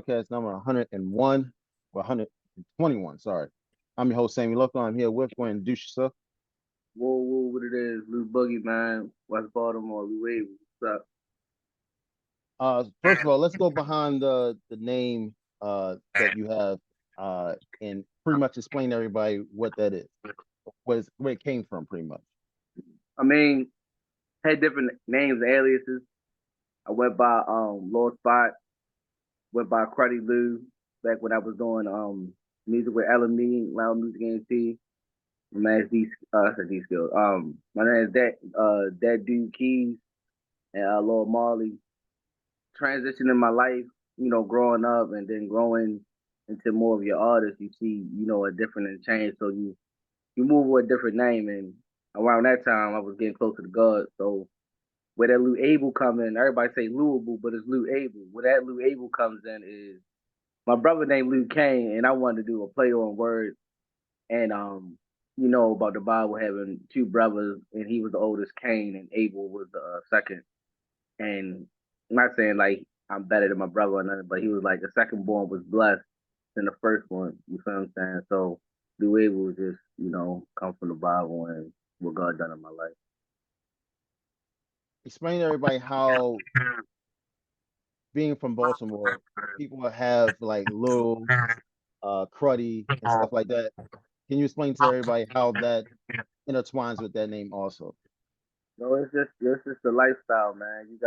podcast number 101 or 121. Sorry. I'm your host, Sammy Loco. I'm here with go and introduce yourself. Whoa, whoa, what it is? Lou Boogie, man. West Baltimore, Luable. What's up? First of all, let's go behind the name that you have and pretty much explain to everybody what that is, where it came from, pretty much. I mean, had different names, aliases. I went by Lord Spot, went by Cruddy Lou back when I was doing music with LME, Loud Music NT. My name's D I said D Skills. My name is that dude Keys and Lord Marley. Transition in my life, growing up and then growing into more of your artist, you see, a different and change. So you move with a different name, and around that time I was getting closer to God. So where that Luable come in, everybody say Luable, but it's Luable. Where that Luable comes in is my brother named Luke Kane, and I wanted to do a play on words, and about the Bible having two brothers, and he was the oldest, Cain, and Abel was the second. And I'm not saying like I'm better than my brother or nothing, but he was like the second born was blessed than the first one. You feel what I'm saying? So the way was just, come from the Bible and what God done in my life. Explain to everybody how being from Baltimore, people have like Lil, Cruddy, and stuff like that. Can you explain to everybody how that intertwines with that name also? No, it's just the lifestyle, man. You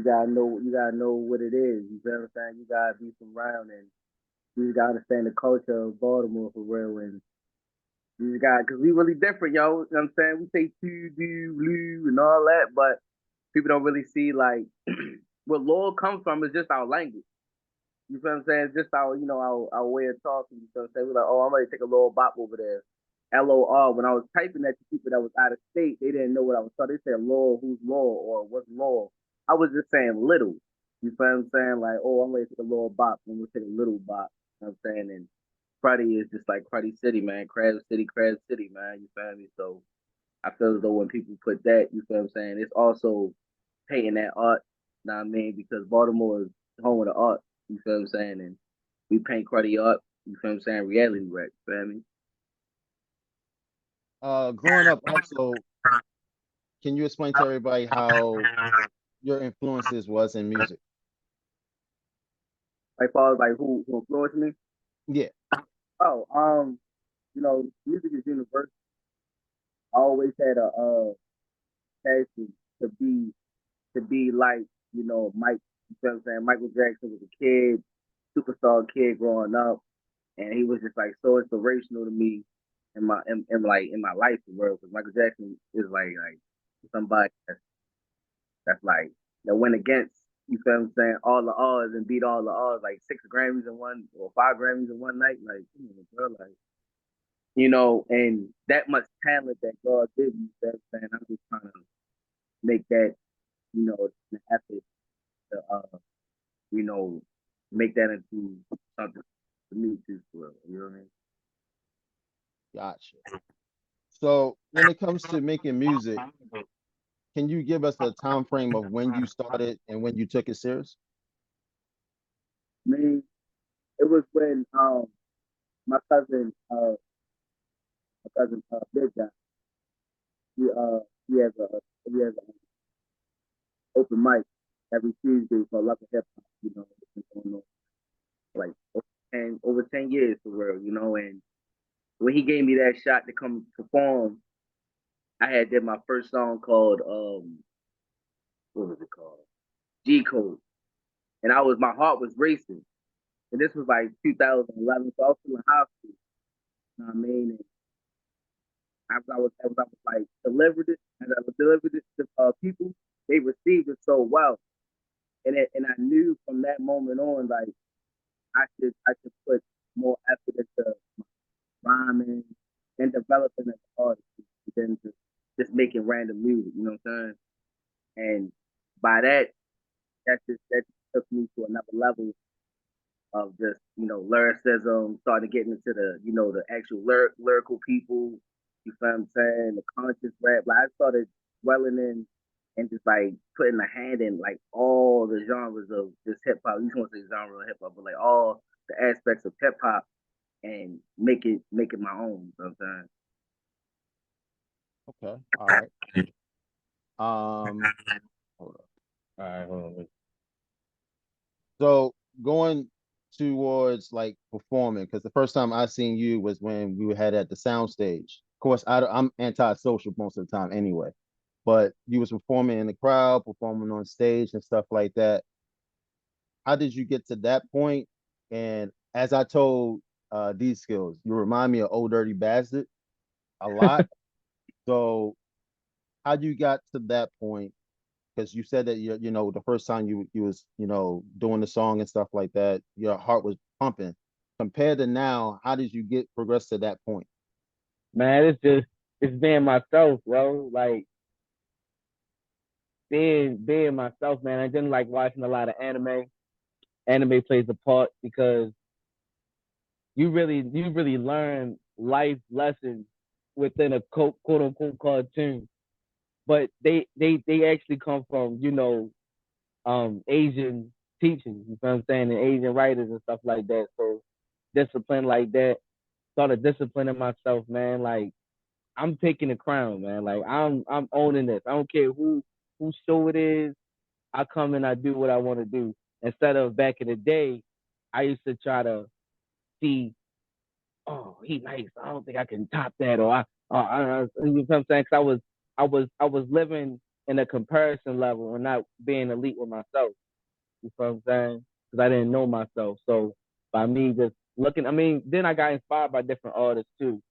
gotta know what it is. You feel what I'm saying? You gotta be from around and you gotta understand the culture of Baltimore for real. And you got because we really different, yo. You know what I'm saying? We say to do, blue, and all that, but people don't really see like where Lord comes from is just our language. You feel what I'm saying? It's just our way of talking. You feel what I'm saying? We're like, oh, I'm ready to take a little bop over there. LOR. When I was typing that to people that was out of state, they didn't know what I was talking. They said Lord, who's Lord, or what's Lord. I was just saying little. You feel what I'm saying? Like, oh, I'm ready to take a little bop. I'm gonna take a little bop. You know what I'm saying? And Cruddy is just like Cruddy City, man. Crab City, man. You feel me? So I feel as though when people put that, you feel what I'm saying? It's also painting that art. You know what I mean? Because Baltimore is home of the art. You feel what I'm saying? And we paint Cruddy art. You feel what I'm saying? Reality wreck. You feel me? Growing up also, can you explain to everybody how your influences was in music? Like far as like who influenced me. Yeah. Oh, music is universal. I always had a passion to be like, Mike, you know what I'm saying? Michael Jackson was a kid, superstar kid growing up, and he was just like so inspirational to me in my life in world. Because Michael Jackson is like somebody that's like that went against, you feel what I'm saying, all the odds and beat all the odds, like 6 Grammys in one or 5 Grammys in one night. Like, bro, like, and that much talent that God gave me, you know what I'm saying? I'm just trying to make that, an effort to you know, make that into something for me too, for real. You know what I mean? Gotcha. So when it comes to making music, can you give us a time frame of when you started and when you took it serious? I mean, it was when my cousin, Big Guy, he he has a he has an open mic every Tuesday for Love and Hip Hop. It's been going on like over 10 years for real. And when he gave me that shot to come perform, I had did my first song called what was it called? G Code. And my heart was racing. And this was like 2011, so I was still in high school. You know what I mean? And as I was like as I delivered it to people, they received it so well. And I knew from that moment on, like I should put more effort into rhyming and developing as an artist than just making random music. You know what I'm saying? And by that just took me to another level of just lyricism, starting to get into the actual lyrical people. You feel what I'm saying? The conscious rap. Like I started dwelling in. and just like putting a hand in like all the genres of this hip hop. You just want to say genre of hip hop, but like all the aspects of hip hop and make it my own. You know what I'm Okay. All right. Um, hold up. All right, hold on. So going towards like performing, because the first time I seen you was when we had at the soundstage. Of course, I'm antisocial most of the time anyway, but you was performing in the crowd, performing on stage and stuff like that. How did you get to that point? And as I told these skills, you remind me of Old Dirty Bastard a lot. So how you got to that point? Because you said that you know the first time you was doing the song and stuff like that, your heart was pumping. Compared to now, how did you get progress to that point? Man, it's being myself, bro. Like being myself, man. I didn't like watching a lot of anime. Anime plays a part because you really learn life lessons within a quote unquote cartoon. But they actually come from, Asian teachers, you know what I'm saying, and Asian writers and stuff like that. So discipline like that, started disciplining myself, man. Like I'm taking the crown, man. Like I'm owning this. I don't care whose show it is. I come and I do what I want to do. Instead of back in the day, I used to try to see, oh, he nice. I don't think I can top that, or you know what I'm saying? 'Cause I was living in a comparison level and not being elite with myself. You know what I'm saying? Because I didn't know myself. So by me just looking, I mean, then I got inspired by different artists too,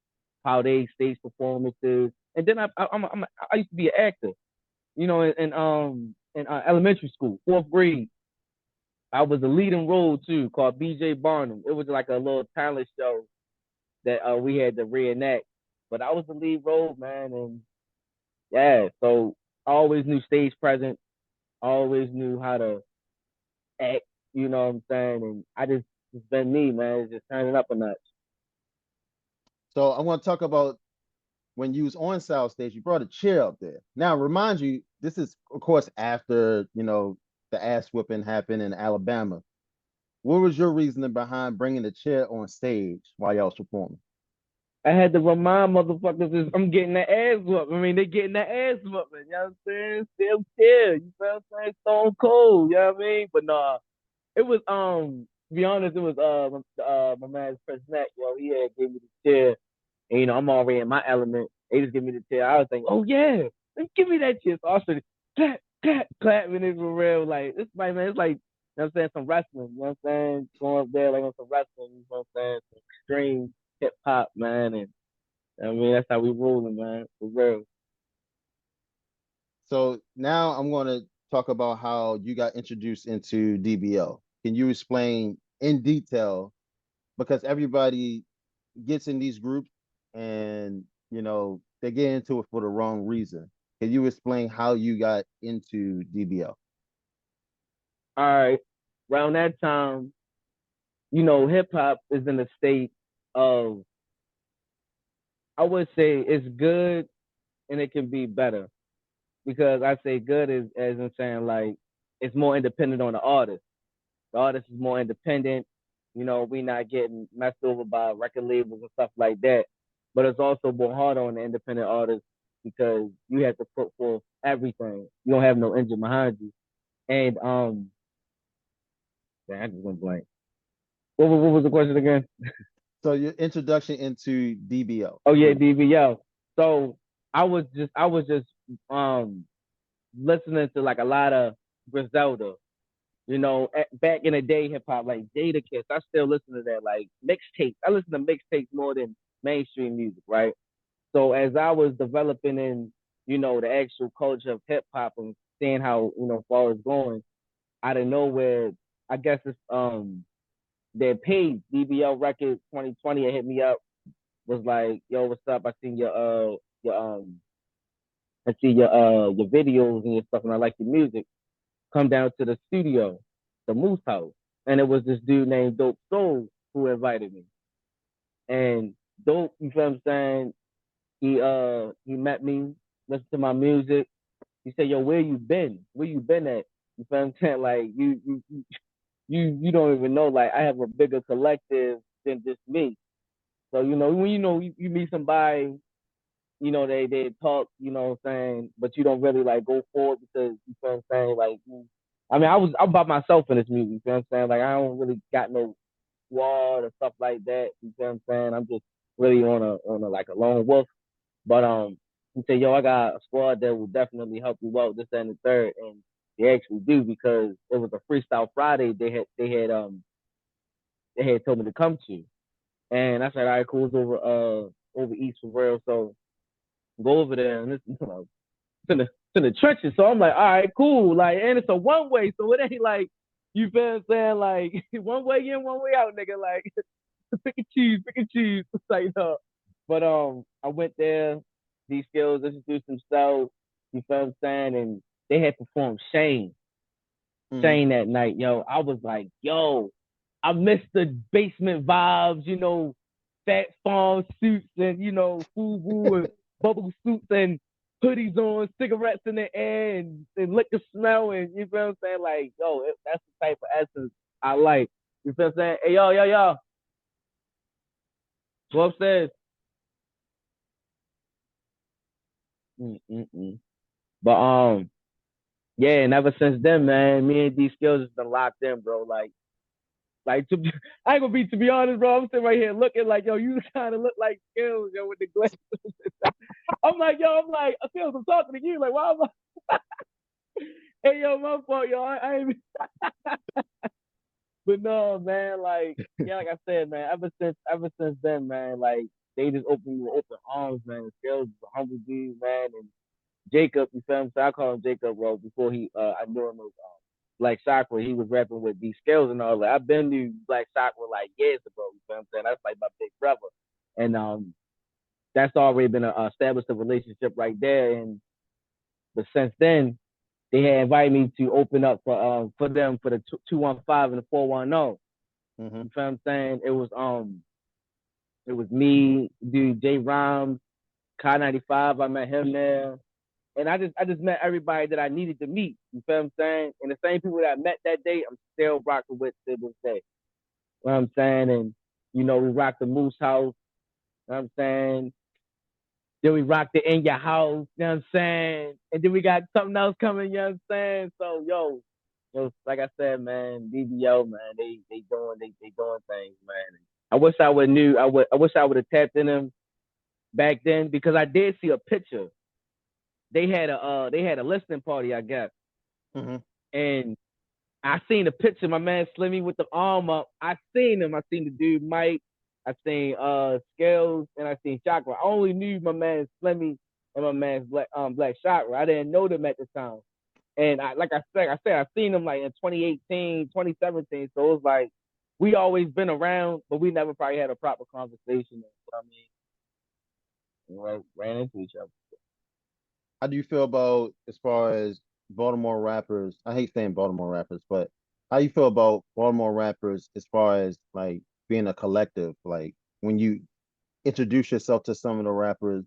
how they stage performances, and then I used to be an actor. In elementary school, fourth grade, I was a leading role too, called BJ Barnum. It was like a little talent show that we had to reenact. But I was the lead role, man, and yeah, so I always knew stage presence, always knew how to act, you know what I'm saying? And it's been me, man, it's just turning up a notch. So I want to talk about when you was on South Stage, you brought a chair up there. Now, remind you, this is of course after the ass whipping happened in Alabama. What was your reasoning behind bringing the chair on stage while y'all was performing? I had to remind motherfuckers is I'm getting the ass whooped. I mean, they getting the ass whooping. You know what I'm saying? Still chill. You know what I'm saying? Stone cold. You know what I mean? But nah, it was to be honest, it was my man Chris Mack, yo. He had gave me the chair. And I'm already in my element. They just give me the chair. I was thinking, oh yeah, let's give me that chair. So I started clap, clap, clap, and it's for real. Like this, like man, it's like I'm saying, some wrestling. You know what I'm saying? Going up there like on some wrestling. You know what I'm saying? Some extreme hip hop, man. And I mean that's how we rolling, man. For real. So now I'm going to talk about how you got introduced into DBL. Can you explain in detail, because everybody gets in these groups and they get into it for the wrong reason. Can you explain how you got into DBL? All right. Around that time, hip hop is in a state of, I would say, it's good and it can be better. Because I say good is as in saying like it's more independent on the artist. The artist is more independent. We not getting messed over by record labels and stuff like that. But it's also more hard on the independent artist because you have to put forth everything. You don't have no engine behind you. And I just went blank. What was the question again? So your introduction into DBL, Oh yeah, please. DVL. So I was just um listening to like a lot of Griselda. Back in the day, hip hop, like Data Kiss, I still listen to that, like mixtapes. I listen to mixtapes more than mainstream music, right? So as I was developing in, the actual culture of hip hop and seeing how, far it's going, out of nowhere, I guess it's their page, DBL Records 2020, it hit me up, was like, yo, what's up? I see your videos and your stuff and I like your music. Come down to the studio, the Moose House. And it was this dude named Dope Soul who invited me. And Dope, you feel what I'm saying? He met me, listened to my music, He said, "Yo, where you been? Where you been at?" You feel what I'm saying? Like you don't even know. Like I have a bigger collective than just me. So when you meet somebody, they talk, what I'm saying, but you don't really like go forward because you feel what I'm saying. Like I mean, I'm by myself in this music. You feel what I'm saying? Like I don't really got no squad or stuff like that. You feel what I'm saying? I'm just really on a like a lone wolf. But he said, "Yo, I got a squad that will definitely help you out this that, and the third," and they actually do because it was a freestyle Friday they had told me to come to, and I said, "All right, cool, it's over east for real." So go over there and it's in the trenches. So I'm like, all right, cool, like, and it's a one way, so it ain't like you feel what I'm saying, like one way in, one way out, nigga, like pick and choose, pick and choose. It's like no. But I went there. These skills introduced themselves. You feel what I'm saying? And they had performed Hmm. Shane that night. Yo, I was like, yo, I missed the basement vibes. Fat farm suits and FUBU and bubble suits and hoodies on, cigarettes in the air and liquor smell and you feel what I'm saying? Like, yo, that's the type of essence I like. You feel what I'm saying? Hey, yo, go upstairs. Mm-mm-mm. But yeah, and ever since then, man, me and these skills has been locked in, bro. I ain't gonna to be honest, bro. I'm sitting right here looking like, yo, you kind of look like skills, yo, with the glasses. I'm like, skills, I'm talking to you. Like, why am I? Hey, yo, my fault, yo. I ain't. But no, man, like, yeah, like I said, man, ever since then, man, like, they just opened me with open arms, man. Skills is a humble dude, man, and Jacob, you feel me? So I call him Jacob, bro. Before I knew him as Black Chakra. He was rapping with these skills and all that. I've been to Black Chakra like years ago. You feel what I'm saying? That's like my big brother, and that's already been established a relationship right there. And but since then, they had invited me to open up for them for the 215 and the 410. Hmm. You feel what I'm saying? It was me, dude, J Rhymes, Kai 95. I met him there. And I just met everybody that I needed to meet. You feel what I'm saying? And the same people that I met that day, I'm still rocking with to this day. You know what I'm saying? And we rocked the Moose House. You know what I'm saying? Then we rocked the In Your House. You know what I'm saying? And then we got something else coming. You know what I'm saying? So like I said, man, BBO, man, they doing things, man. I wish I would knew. I wish I would have tapped in them back then because I did see a picture. They had a listening party, I guess. Hmm. And I seen the picture, my man Slimmy with the arm up. I seen him. I seen the dude Mike. I seen Scales and I seen Chakra. I only knew my man Slimmy and my man Black Chakra. I didn't know them at the time. And I seen them like in 2018, 2017. So it was like we always been around, but we never probably had a proper conversation. You know what I mean? Ran into each other. How do you feel about as far as Baltimore rappers? I hate saying Baltimore rappers, but how you feel about Baltimore rappers as far as like being a collective? Like when you introduce yourself to some of the rappers,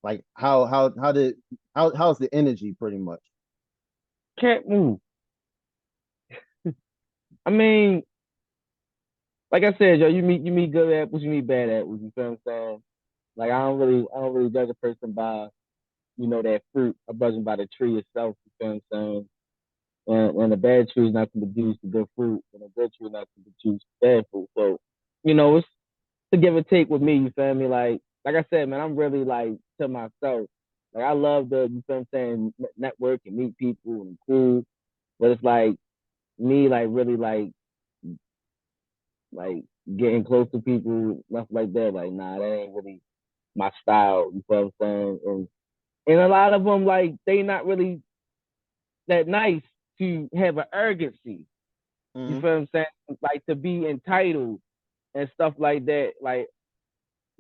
like how's the energy pretty much? Can't move. I mean, like I said, yo, you meet good apples, you meet bad apples. You feel what I'm saying? Like I don't really judge a person by that fruit. I judge them by the tree itself. You feel what I'm saying? And a bad tree is not going to produce the good fruit, and a good tree is not going to produce bad fruit. So it's to give and take with me. You feel me? Like I said, man, I'm really like to myself. Like I love you feel what I'm saying, network and meet people and cool. But it's like me, like really like getting close to people, stuff like that. Like, nah, that ain't really my style. You feel what I'm saying? And a lot of them, like, they not really that nice to have an arrogancy. You Hmm. feel what I'm saying? Like to be entitled and stuff like that. Like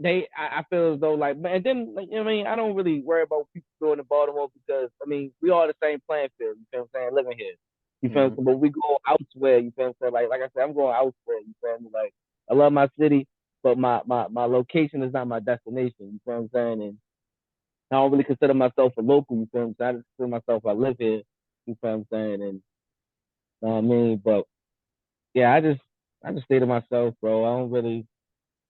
I feel as though like, man. And then, like, I mean, I don't really worry about people going to Baltimore because I mean, we all the same playing field. You feel what I'm saying? Living here. You feel what I'm Hmm. saying? But we go elsewhere. You feel what I'm saying? Like I said, I'm going elsewhere. You feel me? Like I love my city, but my location is not my destination. You feel what I'm saying? I don't really consider myself a local, you feel what I'm saying? I just consider myself I live here, you feel what I'm saying? And you know what I mean? But yeah, I just stay to myself, bro. I don't really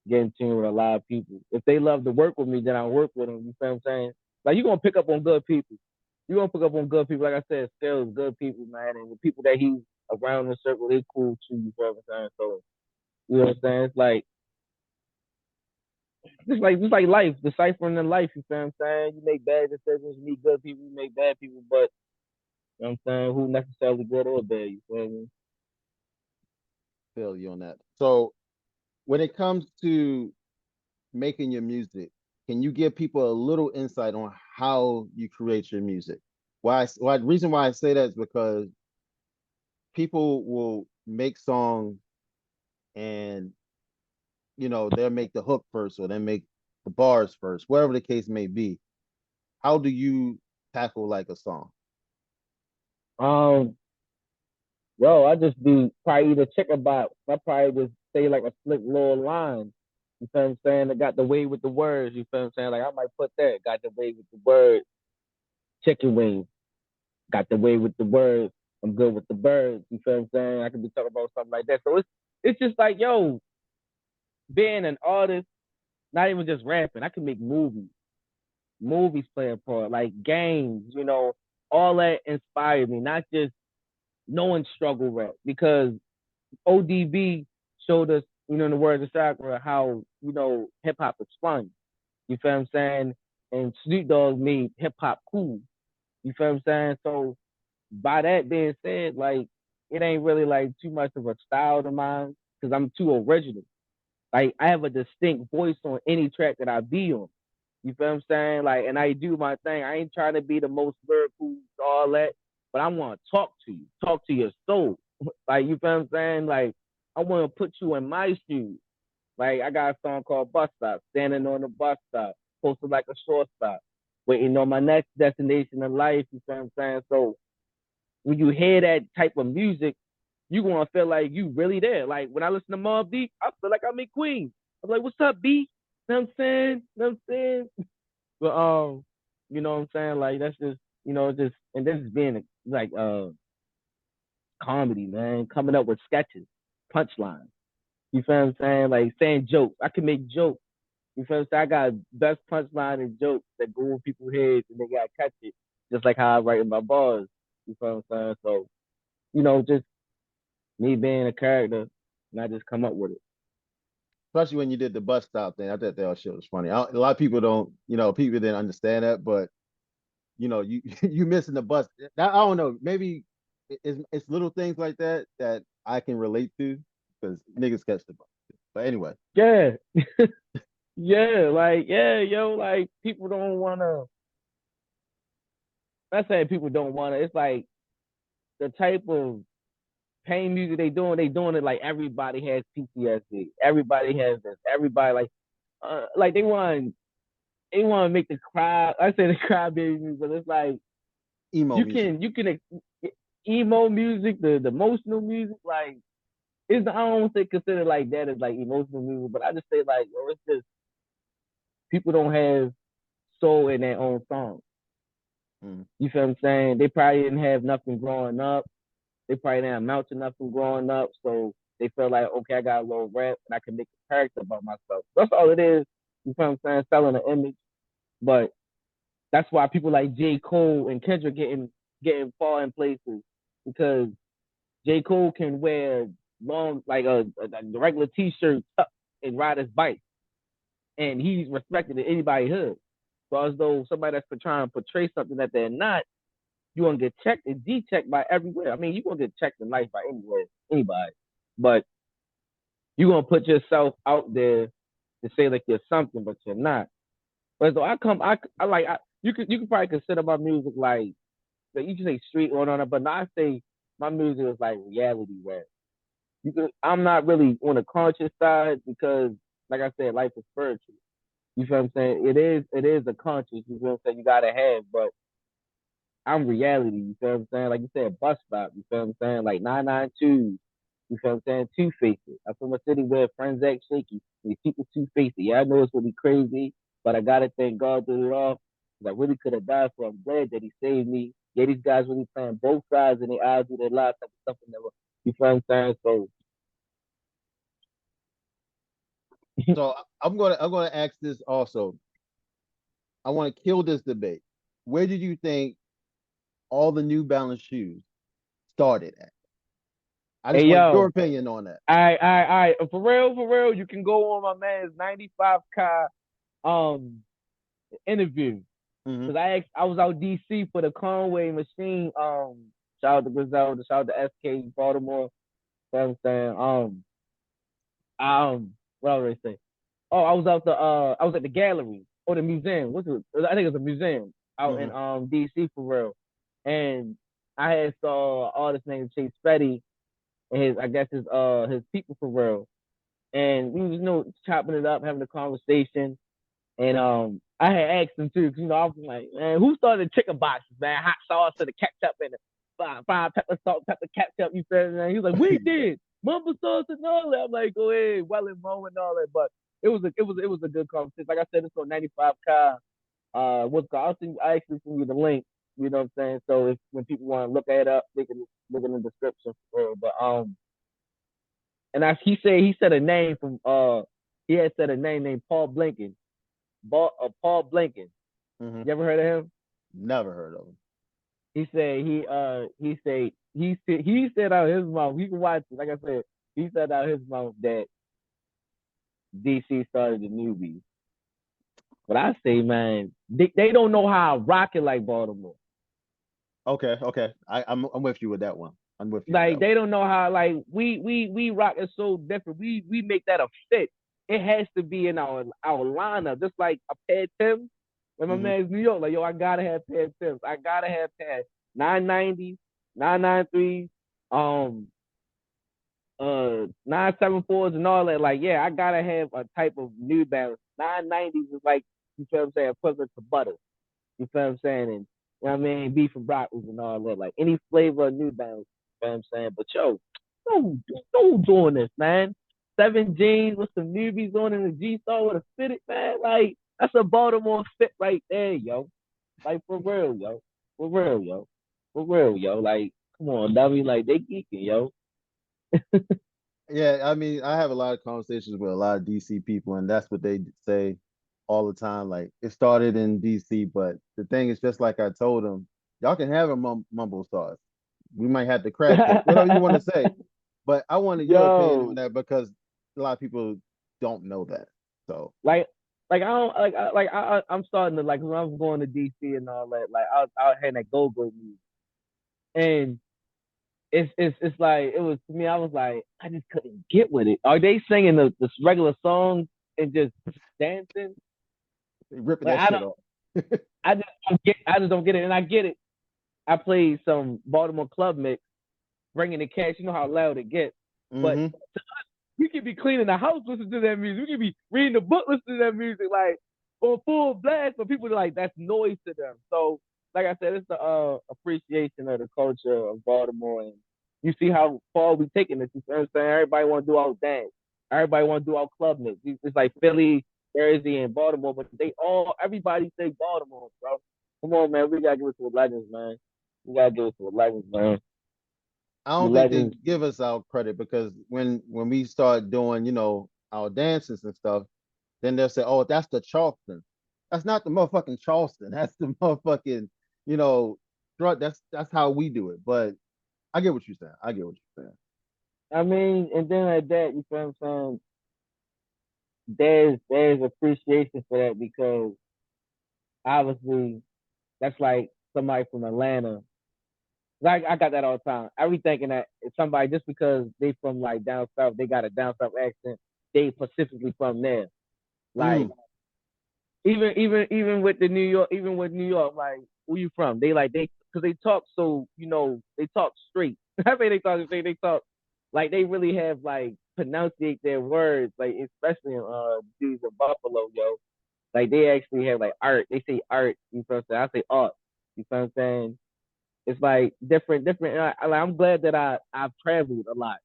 get in tune with a lot of people. If they love to work with me, then I work with them. You feel what I'm saying? Like you're gonna pick up on good people. You're gonna pick up on good people. Like I said, skills, good people, man. And the people that he's around in the circle, they cool too. You feel what I'm saying? So you know what I'm saying? It's like just like life, deciphering in life. You feel what I'm saying? You make bad decisions, you meet good people, you make bad people, but you know what I'm saying? Who necessarily good or bad? You feel me? Feel you on that. So when it comes to making your music, can you give people a little insight on how you create your music? Why the reason why I say that is because people will make songs and they'll make the hook first or they make the bars first, whatever the case may be. How do you tackle like a song? Um, Yo, I just do probably either check about. I probably just say like a slick little line. You feel what I'm saying? I got the way with the words. You feel what I'm saying? Like I might put that. Got the way with the words. Chicken wings. Got the way with the words. I'm good with the birds. You feel what I'm saying? I could be talking about something like that. So it's just like yo, being an artist, not even just rapping. I can make movies. Movies play a part, like games. All that inspired me. Not just knowing struggle rap because ODB showed us, in the words of Chakra, how, hip hop is fun. You feel what I'm saying? And Snoop Dogg made hip hop cool. You feel what I'm saying? So by that being said, like it ain't really like too much of a style to mine because I'm too original. Like I have a distinct voice on any track that I be on. You feel what I'm saying? Like, and I do my thing. I ain't trying to be the most lyrical, all that, but I want to talk to you, talk to your soul. Like, you feel what I'm saying? Like, I want to put you in my shoes. Like, I got a song called Bus Stop, standing on the bus stop, posted like a shortstop, waiting on my next destination in life. You feel what I'm saying? So when you hear that type of music, you gonna feel like you really there. Like when I listen to Mobb Deep, I feel like I'm in Queens. I'm like, what's up, B? You know what I'm saying? You know what I'm saying? But you know what I'm saying? Like that's just just and this is being like comedy, man. Coming up with sketches, punchlines. You feel what I'm saying? Like saying jokes. I can make jokes. You feel what I'm saying? I got best punchline and jokes that go in people's heads and they gotta catch it. Just like how I write in my bars. You feel what I'm saying? So, just me being a character and I just come up with it. Especially when you did the bus stop thing. I thought that shit was funny. A lot of people don't, people didn't understand that, but you you missing the bus. I don't know. Maybe it's little things like that that I can relate to because niggas catch the bus. But anyway, Yeah. Yeah, like yeah, yo, like people don't wanna I say people don't wanna, it's like the type of pain music they doing it like everybody has PTSD. Everybody has this. Everybody like they want to make the cry. I say the cry baby music, but it's like emo music. you can emo music, the emotional music, like I don't say consider like that as like emotional music, but I just say like yo, it's just people don't have soul in their own song. Mm. You feel what I'm saying? They probably didn't have nothing growing up. They probably didn't amount to nothing growing up, so they feel like okay, I got a little rap and I can make a character about myself. That's all it is. You feel what I'm saying? Selling an image, but that's why people like J. Cole and Kendrick getting far in places because J. Cole can wear long like a regular T-shirt and ride his bike, and he's respected in anybody's hood. So as though somebody that's trying to portray something that they're not, you gonna get checked and de-checked by everywhere. I mean, you gonna get checked in life by anywhere, anybody, but you gonna put yourself out there to say like you're something, but you're not. But so I like you could probably consider my music like you can say street or on it, but not say my music is like reality rap. I'm not really on the conscious side because, like I said, life is spiritual. You feel what I'm saying? It is a conscious. You feel what I'm saying? You gotta have, but I'm reality. You feel what I'm saying? Like you said, bus stop. You feel what I'm saying? Like 992. You feel what I'm saying? Two faces. I'm from a city where friends act shaky. These people two faced. Yeah, I know it's gonna be crazy, but I gotta thank God through it all. 'Cause I really could have died for. I'm glad that he saved me. Yeah, these guys really playing both sides and they eyes with their lives type of stuff and never. You feel what I'm saying? So So I'm gonna ask this also. I want to kill this debate. Where did you think all the New Balance shoes started at? I just hey want your yo, opinion on that. all right. For real, you can go on my man's 95 car interview. Hmm. Cause I was out DC for the Conway machine. Shout out to Griselda, shout out to SK Baltimore. You know what I'm saying? What else did I say? Oh, I was at the gallery or the museum. What's it? I think it's a museum out in Hmm. DC for real. And I had saw an artist named Chase Fetty and I guess his people for real. And we was chopping it up, having a conversation. And I had asked him too, 'cause, I was like, man, who started the chicken boxes, man? Hot sauce and the ketchup and the fried pepper, salt, pepper, ketchup. You feel me? He was like, we Yeah. did mumble sauce and all that. I'm like, go ahead, well and Mo and all that. But it was a good conversation. Like I said, it's on 95 car. What's called? I actually send you the link. You know what I'm saying? So if when people want to look it up, they can look in the description for real. But and he said a name from he had said a name named Paul Blinken. Paul Blinken. Hmm. You ever heard of him? Never heard of him. He said out his mouth. You can watch it. Like I said, he said out his mouth that DC started the newbies. But I say, man, they don't know how to rock it like Baltimore. Okay, okay. I'm with you with that one. I'm with you with Like that they one. don't know how like we rock it so different. We make that a fit. It has to be in our lineup, just like a pair of Timbs. When my Hmm. man's New York, like yo, I gotta have pair of Timbs. I gotta have pair 990s, 993s, 974s and all that. Like, yeah, I gotta have a type of New Balance. 990s is like, you feel what I'm saying, equivalent to butter. You feel what I'm saying? And you know what I mean, beef and broccoli and all that. Like any flavor of New Balance. You know what I'm saying? But yo, no doing this, man. 7 jeans with some newbies on in the G Star with a fitted, man. Like that's a Baltimore fit right there, yo. Like for real, yo. For real, yo. For real, yo. Like, come on, dummy. Like they geeking, yo. Yeah, I mean, I have a lot of conversations with a lot of DC people, and that's what they say all the time. Like, it started in DC, but the thing is, just like I told them, y'all can have a mumble sauce. We might have to crack joke, whatever you want to say. But I wanted your opinion on Yo, that because a lot of people don't know that. So, like, like I don't I'm starting to like when I was going to DC and all that. Like I had that go music, and it's like it was to me. I was like I just couldn't get with it. Are they singing the regular songs and just dancing? they ripping Like that shit off. I just don't get it, and I get it. I played some Baltimore club mix, bringing the cash. You know how loud it gets, but Hmm. we could be cleaning the house listening to that music. We could be reading the book listening to that music, like on full blast. But people are like that's noise to them. So, like I said, it's the appreciation of the culture of Baltimore, and you see how far we taking this. You know what I'm saying? Everybody want to do our dance. Everybody want to do our club mix. It's like Philly, Jersey, and Baltimore, but everybody say Baltimore, bro. Come on, man. We gotta give it to the legends, man. We gotta give it to the legends, man. I The don't think they legends. give us our credit because when we start doing, our dances and stuff, then they'll say, "Oh, that's the Charleston." That's not the motherfucking Charleston. That's the motherfucking, you know, that's how we do it. But I get what you're saying. I get what you're saying. I mean, and then at that, you feel what I'm saying? There's appreciation for that because obviously that's like somebody from Atlanta. Like I got that all the time. I be thinking that it's somebody just because they from like down south, they got a down south accent. They specifically from there. Like Mm. even with the New York, even with New York, like where you from? They because they talk so they talk straight. I mean they talk like they really have like pronunciate their words like especially in dudes of Buffalo, yo. Like they actually have like art. They say art. You know what I'm saying? I say art. You know what I'm saying? It's like different. I'm glad that I've traveled a lot.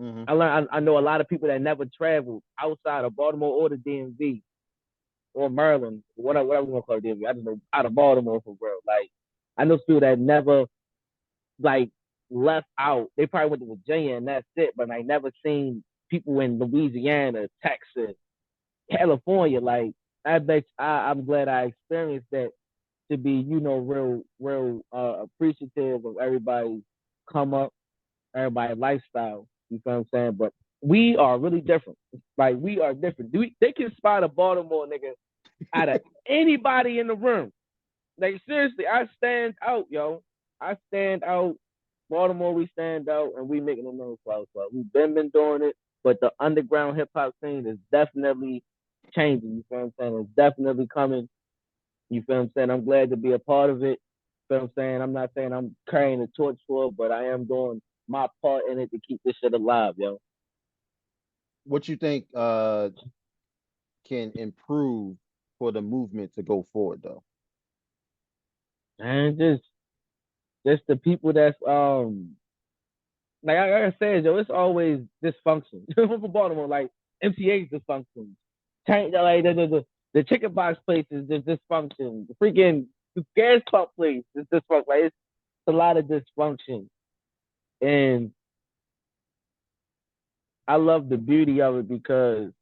Hmm. I know a lot of people that never traveled outside of Baltimore or the DMV. or Maryland, whatever you want to call it, DMV. I just know out of Baltimore for real. Like I know people that never like left out. They probably went to Virginia and that's it, but I never seen people in Louisiana, Texas, California. Like I bet I'm glad I experienced that to be, real appreciative of everybody's come up, everybody's lifestyle. You feel what I'm saying? But we are really different. Like we are different. They can spot a Baltimore nigga out of anybody in the room. Like seriously, I stand out, yo. I stand out. Baltimore, we stand out, and we making a name for ourselves. We've been doing it, but the underground hip hop scene is definitely changing. You feel what I'm saying? It's definitely coming. You feel what I'm saying? I'm glad to be a part of it. You feel what I'm saying? I'm not saying I'm carrying the torch for it, but I am doing my part in it to keep this shit alive, yo. What you think can improve for the movement to go forward though? And just the people that's like I said, yo, it's always dysfunction. For Baltimore, like MTA's dysfunction. Like the chicken box place is just dysfunction. The freaking gas pump place is dysfunction. Like it's a lot of dysfunction, and I love the beauty of it because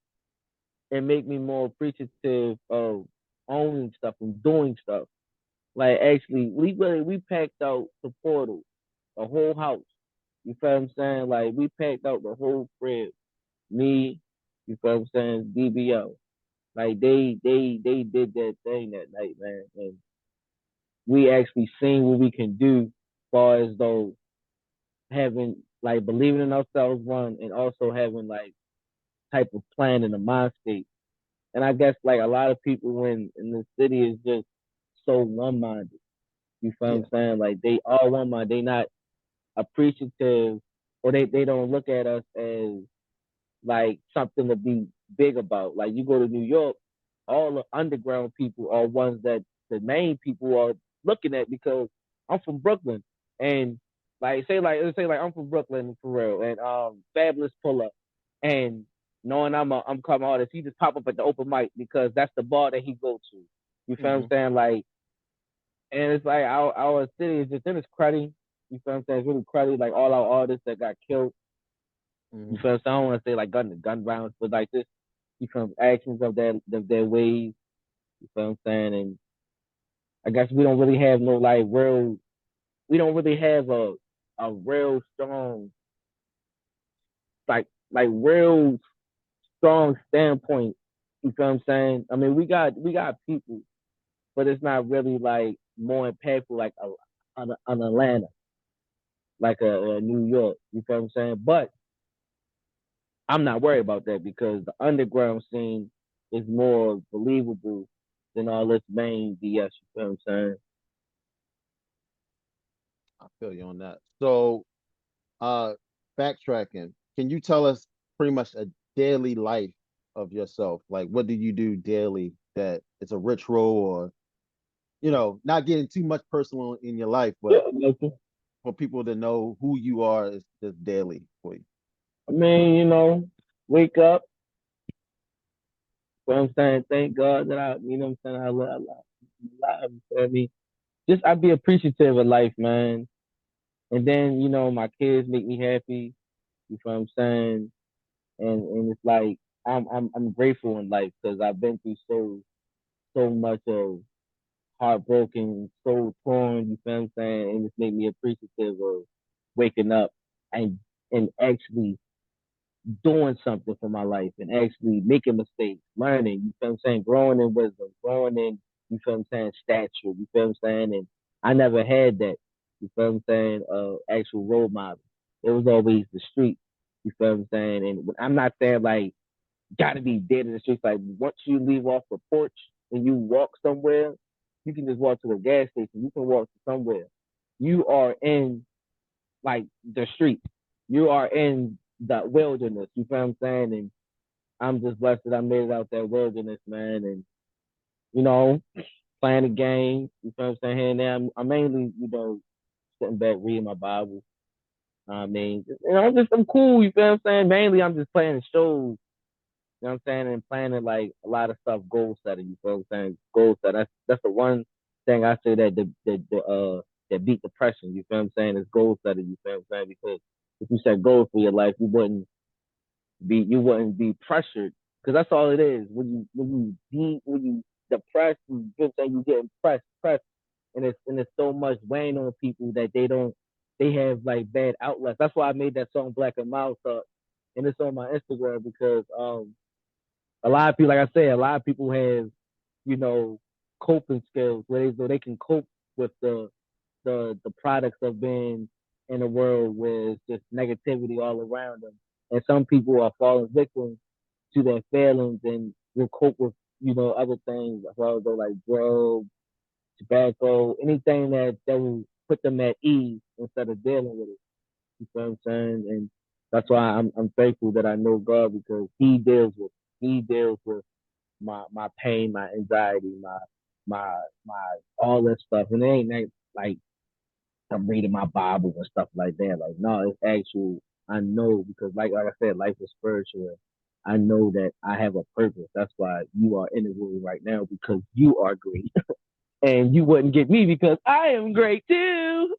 it make me more appreciative of owning stuff and doing stuff. Like actually, we packed out the portal, the whole house. You feel what I'm saying? Like we packed out the whole crib. Me, you feel what I'm saying? DBO. Like they did that thing that night, man. And we actually seen what we can do as far as though having like believing in ourselves one and also having like type of plan in the mind state. And I guess like a lot of people when in the city is just so one minded. You feel what I'm Yeah. saying? Like they all one mind. They not appreciative or they don't look at us as like something to be big about. Like you go to New York, all the underground people are ones that the main people are looking at because I'm from Brooklyn and let's say like I'm from Brooklyn for real and Fabulous pull up and knowing I'm coming artist, he just pop up at the open mic because that's the bar that he go to. You feel what I'm Hmm. saying? Like and it's like our city is just then it's cruddy. You feel what I'm saying? It's really cruddy, like all our artists that got killed. You Hmm. feel what I'm saying? I don't want to say like gun violence, but like this you feel actions of their ways. You feel what I'm saying? And I guess we don't really have no like real. We don't really have a real strong like real strong standpoint. You feel what I'm saying? I mean, we got people, but it's not really like more impactful like an Atlanta, like a New York. You feel what I'm saying? But I'm not worried about that because the underground scene is more believable than all this main BS. You feel what I'm saying? I feel you on that. So, uh, backtracking, can you tell us pretty much a daily life of yourself? Like, what do you do daily that it's a ritual or, not getting too much personal in your life, but Yeah, for people to know who you are is just daily for you. I mean, wake up. You know what I'm saying? Thank God that what I'm saying? I live. You feel me? Just I be appreciative of life, man. And then, my kids make me happy. You feel what I'm saying? And it's like I'm grateful in life because I've been through so much of heartbroken, so torn, you feel what I'm saying? And it's made me appreciative of waking up and actually doing something for my life and actually making mistakes, learning, you feel what I'm saying? Growing in wisdom, growing in, you feel what I'm saying, stature, you feel what I'm saying? And I never had that, you feel what I'm saying, actual role model. It was always the street, you feel what I'm saying? And I'm not saying like, gotta be dead in the streets. Like once you leave off the porch and you walk somewhere, you can just walk to a gas station, you can walk to somewhere. You are in like the street. You are in the wilderness. You feel what I'm saying? And I'm just blessed that I made it out that wilderness, man. And you know, playing the game. You feel what I'm saying? Here and there. I'm mainly, sitting back reading my Bible. I mean, I'm cool. You feel what I'm saying? Mainly, I'm just playing shows know what I'm saying, and planning like a lot of stuff, goal setting. You feel what I'm saying? Goal set. That's the one thing I say that that beat depression. You feel what I'm saying? Is goal setting. You feel what I'm saying? Because if you set goals for your life, you wouldn't be pressured because that's all it is. When you depressed, you feel saying you getting pressed, and it's so much weighing on people that they have like bad outlets. That's why I made that song Black and Mild Talk, and it's on my Instagram because a lot of people, like I said, a lot of people have you know coping skills where they can cope with the products of being in a world where it's just negativity all around them. And some people are falling victim to their failings and will cope with, other things, whether like drugs, tobacco, anything that will put them at ease instead of dealing with it. You know what I'm saying? And that's why I'm thankful that I know God because He deals with my pain, my anxiety, my my all that stuff. And it ain't like I'm reading my Bible and stuff like that. Like, no, it's actual. I know because, like I said, life is spiritual. I know that I have a purpose. That's why you are in the room right now because you are great, and you wouldn't get me because I am great too.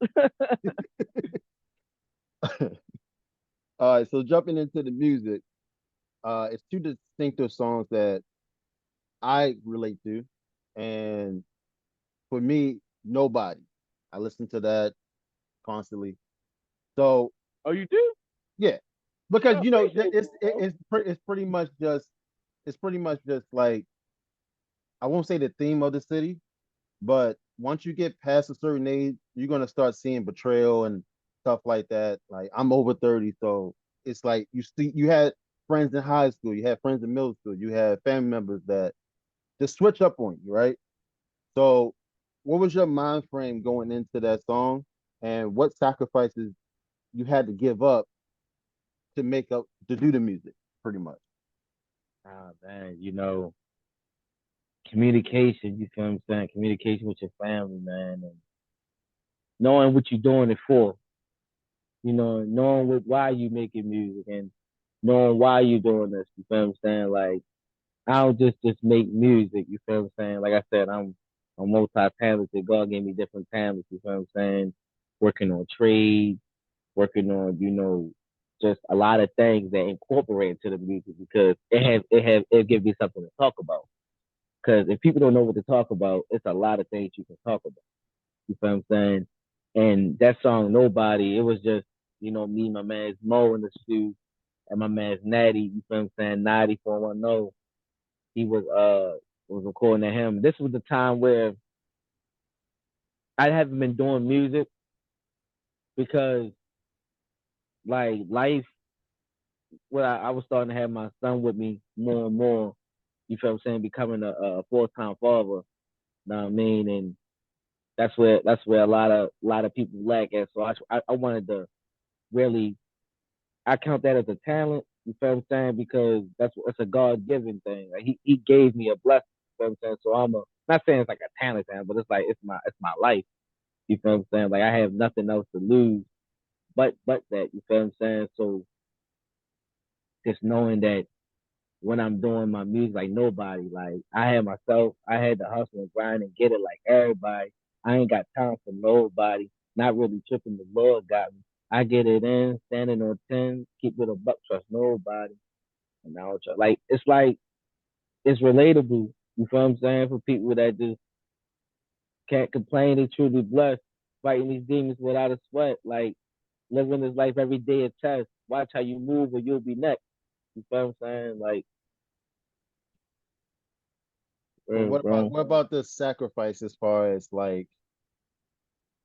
All right, so jumping into the music, it's two distinctive songs that I relate to, and for me, nobody. I listen to that constantly. So Oh, you do? yeah, because I you know appreciate you, bro. it's pretty much just like I won't say the theme of the city, but once you get past a certain age, you're gonna start seeing betrayal and stuff like that. Like I'm over 30, so it's like you had friends in high school, you had friends in middle school, you had family members that just switch up on you, right? So what was your mind frame going into that song, and what sacrifices you had to give up to make up to do the music, pretty much? Ah, man, communication. You feel what I'm saying? Communication with your family, man, and knowing what you're doing it for. Knowing why you making music and knowing why you doing this. You feel what I'm saying? Like I don't just make music. You feel what I'm saying? Like I said, I'm multi-talented. God gave me different talents. You feel what I'm saying? Working on trades, working on just a lot of things that incorporate into the music because it gives me something to talk about. Because if people don't know what to talk about, it's a lot of things you can talk about. You feel what I'm saying? And that song, Nobody, it was just, me, my man's Mo in the studio, and my man's Natty, you feel what I'm saying? Natty 410. He was recording at him. This was the time where I haven't been doing music because like life well I was starting to have my son with me more and more, you feel what I'm saying, becoming a full time father. Know what I mean? And that's where a lot of people lack at. So I wanted to really I count that as a talent. You feel what I'm saying? Because it's a God given thing. Like he gave me a blessing. You feel what I'm saying? So I'm not saying it's like a talent, but it's like it's my life. You feel what I'm saying? Like I have nothing else to lose but that. You feel what I'm saying? So just knowing that when I'm doing my music, like nobody, like I had to hustle and grind and get it like everybody. I ain't got time for nobody. Not really tripping. The Lord got me. I get it in, standing on 10, keep it a buck, trust nobody. And now like it's relatable. You feel what I'm saying? For people that just can't complain, they truly blessed, fighting these demons without a sweat. Like living this life every day a test. Watch how you move or you'll be next. You feel what I'm saying? Like, But bro. what about the sacrifice as far as like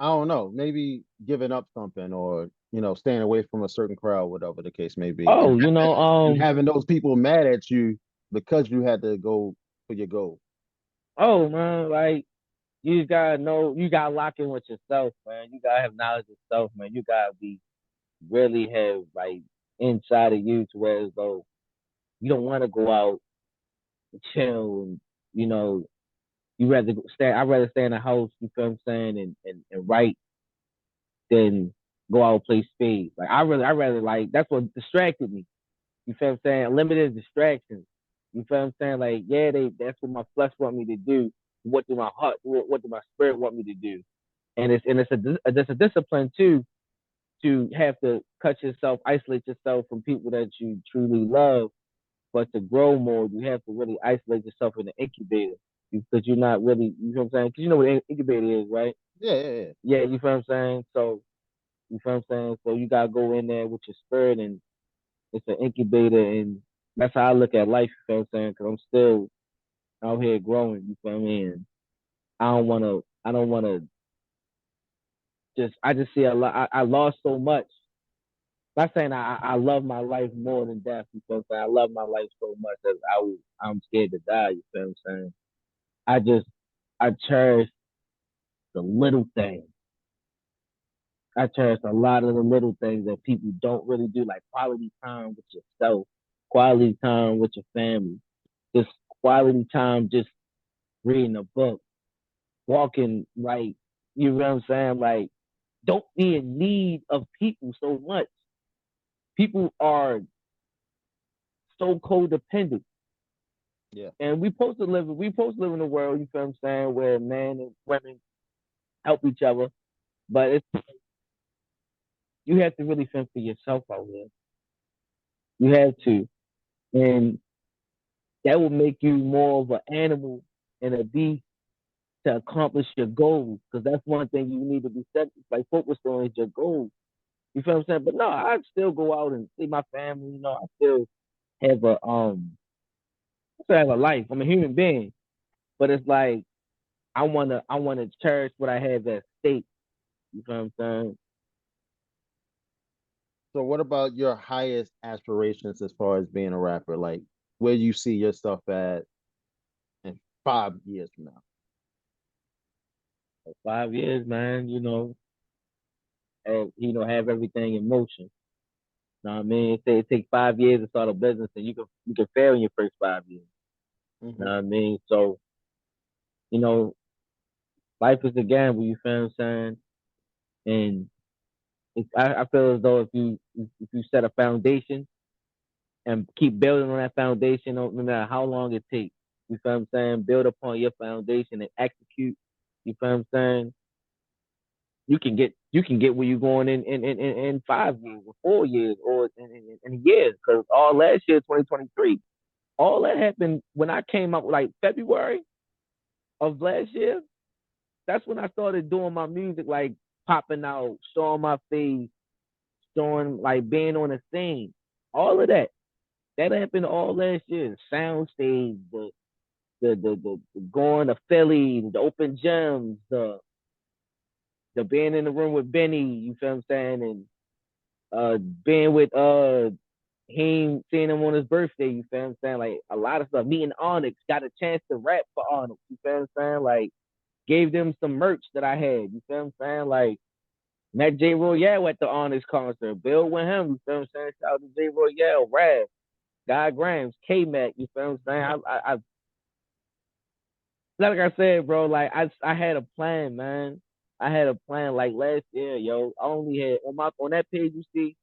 I don't know, maybe giving up something or staying away from a certain crowd, whatever the case may be, Oh, and having those people mad at you because you had to go for your goal. oh man, like you just gotta know, you gotta lock in with yourself, man. You gotta have knowledge of self, man. You gotta be really have like inside of you to where as though you don't want to go out and chill and you know you rather stay. I'd rather stay in the house. You feel what I'm saying, and write than go out and play spades. Like I rather like that's what distracted me. You feel what I'm saying? Limited distractions. You feel what I'm saying? Like, yeah, that's what my flesh want me to do. What do my heart, what do my spirit want me to do? It's a discipline too to have to cut yourself, isolate yourself from people that you truly love. But to grow more, you have to really isolate yourself in the incubator because you're not really, you know what I'm saying? Because you know what an incubator is, right? Yeah, yeah, yeah. Yeah, you feel what I'm saying? So, you feel what I'm saying? So you gotta go in there with your spirit, and it's an incubator, and that's how I look at life. You feel what I'm saying? Because I'm still out here growing. You feel me? And I don't wanna just. I just see a lot. I lost so much. Not saying I love my life more than death. You feel what I'm saying? I love my life so much that I'm scared to die. You feel what I'm saying? I just I cherish the little things. I cherish a lot of the little things that people don't really do, like quality time with yourself, quality time with your family, just quality time just reading a book, walking, like, you know what I'm saying? Like, don't be in need of people so much. People are so codependent. Yeah. And we supposed to live in a world, you feel what I'm saying, where men and women help each other. But you have to really fend for yourself out there. You have to. And that will make you more of an animal and a beast to accomplish your goals. Because that's one thing you need to be set, like, focused on is your goals. You feel what I'm saying? But no, I still go out and see my family. You know, I still have I still have a life. I'm a human being, but it's like I wanna cherish what I have at stake. You feel what I'm saying? So what about your highest aspirations as far as being a rapper? Like where do you see yourself at in 5 years from now? For 5 years, man. Have everything in motion. You know what I mean? Say it takes 5 years to start a business, and you can fail in your first 5 years. You know Hmm. what I mean? So, you know, life is a gamble. You feel what I'm saying? And I feel as though if you set a foundation and keep building on that foundation, no matter how long it takes, you feel what I'm saying? Build upon your foundation and execute. You feel what I'm saying? You can get where you're going in 5 years or 4 years or in years. Because all last year, 2023, all that happened when I came up like February of last year. That's when I started doing my music, like popping out, showing my face, showing, like, being on the scene. All of that happened all last year. Sound stage, the going to Philly, the open gyms, the being in the room with Benny. You feel what I'm saying? And being with him, seeing him on his birthday. You feel what I'm saying? Like, a lot of stuff. Meeting Onyx, got a chance to rap for Onyx. You feel what I'm saying? Like, gave them some merch that I had. You feel what I'm saying? Like, met J Royale at the Onyx concert. Bill with him. You feel what I'm saying? Shout out to J Royale, Rav, Guy Grams, K Mac. You feel what I'm saying? Like I said, bro. Like, I had a plan, man. I had a plan. Like, last year, yo. I only had on that page you see.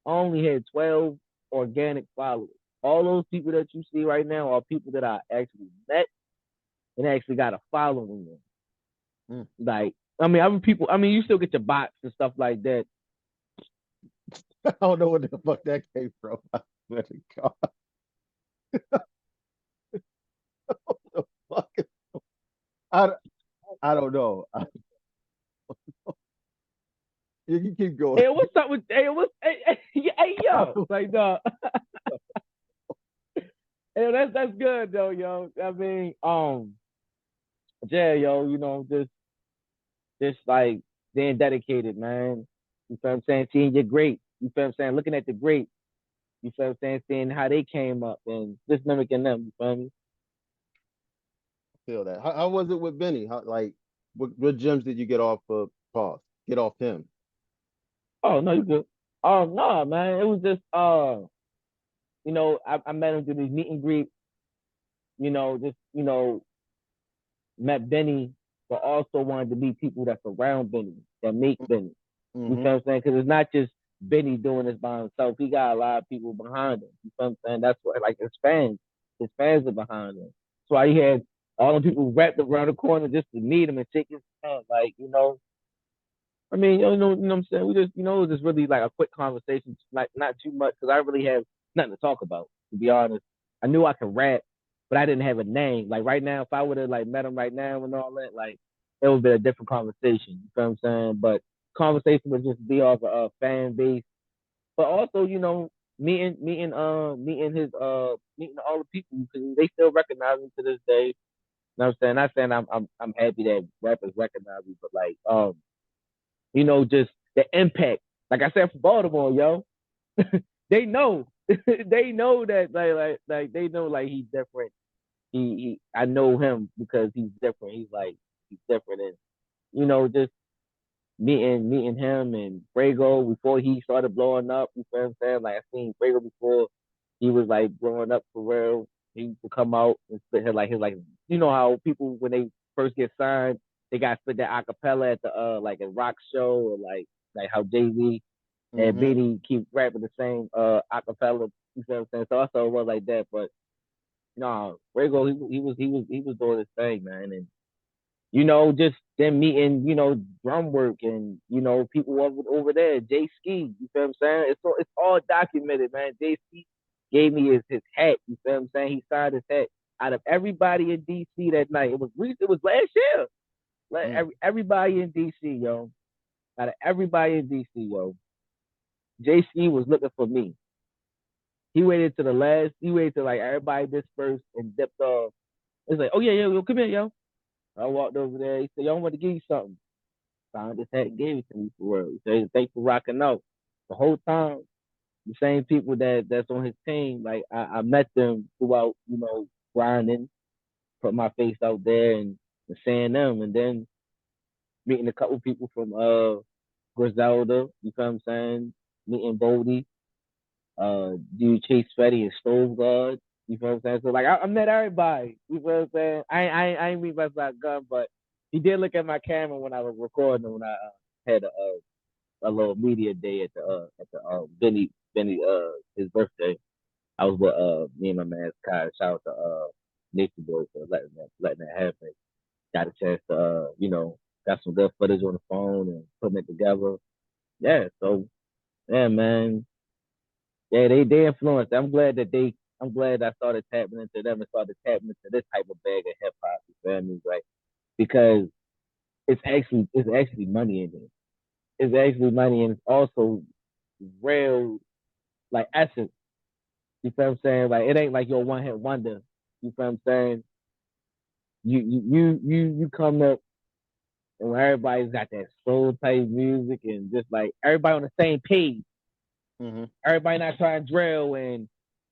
I only had 12 organic followers. All those people that you see right now are people that I actually met and actually got a following them. Mm. Like, I mean, other people. I mean, you still get your bots and stuff like that. I don't know where the fuck that came from. I swear to God. The fuck? I, I don't know. You keep going. Hey, what's up with? Hey, hey, yo, like, hey, that's good though, yo. I mean, yeah, yo, just like being dedicated, man. You feel what I'm saying? Seeing your great. You feel what I'm saying? Looking at the great. You feel what I'm saying? Seeing how they came up and just mimicking them. You feel me? Feel that. How was it with Benny? How, like what gems did you get off of pause? Get off him. Oh no, you good. Oh no, man. It was just I met him through these meet and greet. Just met Benny, but also wanted to meet people that's around Benny, that make Benny. You Mm-hmm. feel what I'm saying? Because it's not just Benny doing this by himself. He got a lot of people behind him. You feel what I'm saying? That's what, like, his fans. his fans are behind him. That's why he had all the people wrapped around the corner just to meet him and shake his hand. Like, I mean, you know what I'm saying? We just, it was just really like a quick conversation, like not too much, because I really have nothing to talk about, to be honest. I knew I could rap, but I didn't have a name. Like right now, if I would have like met him right now and all that, like it would be a different conversation. You feel what I'm saying? But conversation would just be off a fan base, but also, meeting all the people because they still recognize me to this day. You know what I'm saying? Not saying I'm happy that rappers recognize me, but like just the impact. Like I said for Baltimore, yo, they know. They know that like they know like he's different. He I know him because he's different. He's different and just meeting him and Brago before he started blowing up. You feel what I'm saying? Like I seen Brago before he was like blowing up for real. He used to come out and spit his like how people when they first get signed they got spit that acapella at the like a rock show or like how Jay-Z and Mm-hmm. Beanie keep rapping the same acapella. You feel what I'm saying? So I saw it was like that, but no, Brago he was doing his thing, man, and just them meeting, drum work and, people over there, Jay Ski, you feel what I'm saying? It's all documented, man. Jay Ski gave me his hat, you feel what I'm saying? He signed his hat. Out of everybody in DC that night, it was last year. Like Mm. everybody in DC, yo. Out of everybody in DC, yo, Jay Ski was looking for me. He waited till like everybody dispersed and dipped off. It's like, oh yeah, yo, come here, yo. I walked over there. He said, "Yo, I want to give you something." Found this hat and gave it to me for real. He said, "Thanks for rocking out." The whole time, the same people that's on his team, like I met them throughout, grinding, put my face out there and saying them, and then meeting a couple people from Griselda. You feel what I'm saying? Meeting Bodie, dude Chase Fetty and Stove God. You feel what I'm saying? So like I met everybody. You feel what I'm saying? I ain't meet myself gun, but he did look at my camera when I was recording when I had a little media day at the Benny his birthday. I was with me and my man Sky. Shout out to Nathan Boy for letting that happen. Got a chance to got some good footage on the phone and putting it together. Yeah, so yeah, man. Yeah, they influenced. I'm glad I started tapping into them and started tapping into this type of bag of hip hop. You feel me? Right? Because it's actually money in it. It's actually money and it's also real like essence. You feel what I'm saying? Like it ain't like your one hit wonder. You feel what I'm saying? You come up and when everybody's got that soul type music and just like everybody on the same page. Mm-hmm. Everybody not trying to drill and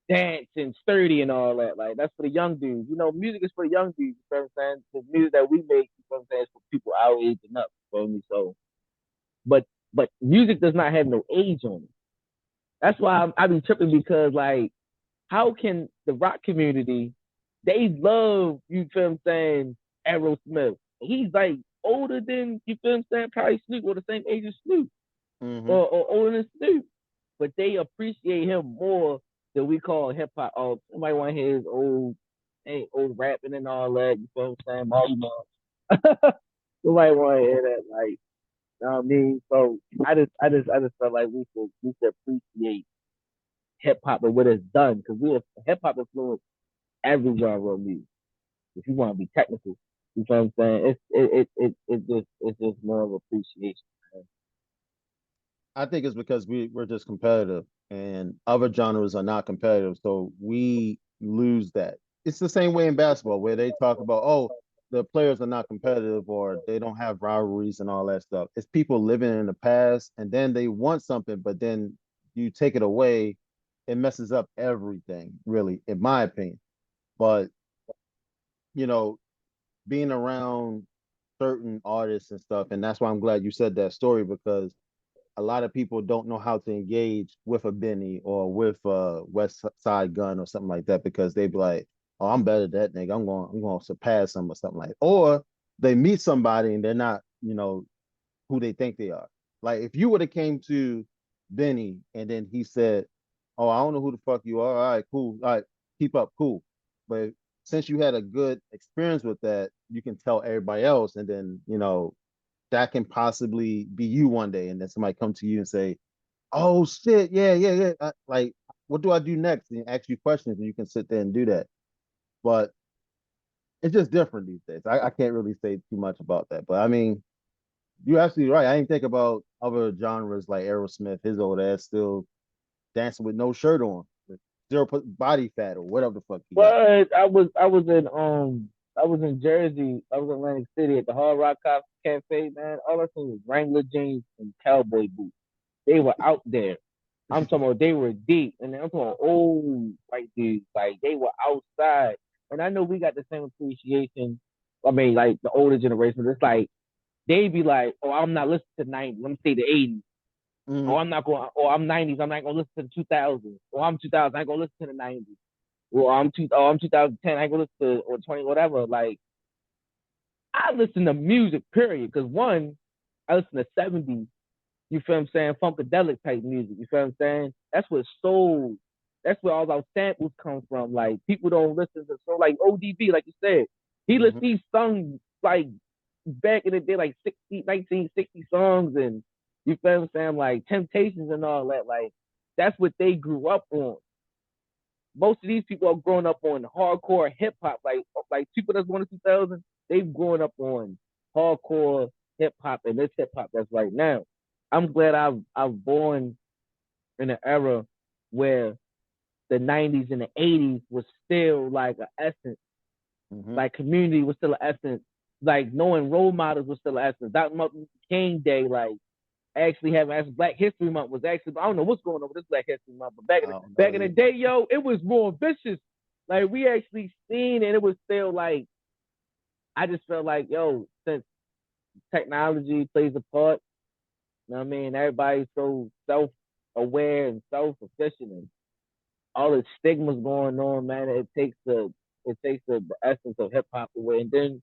dance and sturdy and all that. Like that's for the young dudes. Music is for the young dudes. You feel what I'm saying? The music that we make, you feel what I'm saying, is for people our age and up. You feel me? So, but music does not have no age on it. That's why I be tripping because like how can the rock community they love you feel what I'm saying Aerosmith. He's like older than you feel what I'm saying probably Snoop or the same age as Snoop Mm-hmm. or older than Snoop, but they appreciate him more than we call hip hop. Oh, somebody want to hear his old rapping and all that. You feel what I'm saying? Molly March. Somebody want to hear that, like, you know what I mean? So I just felt like we should appreciate hip hop and what it's done because hip hop influenced every genre of music. If you want to be technical, you know what I'm saying? It's just more of appreciation. I think it's because we're just competitive and other genres are not competitive. So we lose that. It's the same way in basketball where they talk about, oh, the players are not competitive or they don't have rivalries and all that stuff. It's people living in the past and then they want something, but then you take it away, it messes up everything, really, in my opinion. But, you know, being around certain artists and stuff, and that's why I'm glad you said that story because a lot of people don't know how to engage with a Benny or with a West Side Gun or something like that because they be like, "Oh, I'm better than that nigga. I'm going to surpass him or something like." That. Or they meet somebody and they're not, who they think they are. Like if you would have came to Benny and then he said, "Oh, I don't know who the fuck you are. All right, cool. All right, keep up, cool." but since you had a good experience with that, you can tell everybody else, and then that can possibly be you one day, and then somebody come to you and say, "Oh shit, yeah, yeah, yeah." Like, what do I do next? And ask you questions, and you can sit there and do that. But it's just different these days. I can't really say too much about that. But I mean, you're absolutely right. I didn't think about other genres like Aerosmith, his old ass still dancing with no shirt on, with zero body fat or whatever the fuck he got. But I was in Jersey. I was in Atlantic City at the Hard Rock Cafe, man. All I seen was Wrangler jeans and cowboy boots. They were out there. I'm talking about they were deep, and I'm talking about old white dudes. Like they were outside, and I know we got the same appreciation. I mean, like the older generation, it's like they be like, "Oh, I'm not listening to '90s. Let me say the '80s. Mm-hmm. Oh, I'm not going. Oh, I'm '90s. I'm not going to listen to the 2000s. Or I'm 2000. I ain't going to listen to the '90s. Well, I'm 2010. I ain't gonna listen to or 20 whatever. Like I listen to music, period. Because one, I listen to '70s. You feel what I'm saying? Funkadelic type music. You feel what I'm saying? That's what soul. That's where all our samples come from. Like people don't listen to soul. Like ODB, like you said, Mm-hmm. he sung like back in the day, like 1960 songs, and you feel what I'm saying? Like Temptations and all that. Like that's what they grew up on. Most of these people are growing up on hardcore hip hop, like people that's born in 2000, they've grown up on hardcore hip hop and this hip hop that's right now. I'm glad I've born in an era where the '90s and the '80s was still like an essence, Mm-hmm. like community was still an essence, like knowing role models was still an essence. Dr. Martin Luther King Day, like actually having as Black History Month was actually I don't know what's going on with this Black History Month, but I don't know back in the either. day, yo, it was more vicious. Like we actually seen and it was still like I just felt like, yo, since technology plays a part, you know what I mean, everybody's so self aware and self efficient and all the stigmas going on, man, it takes the essence of hip hop away. And then,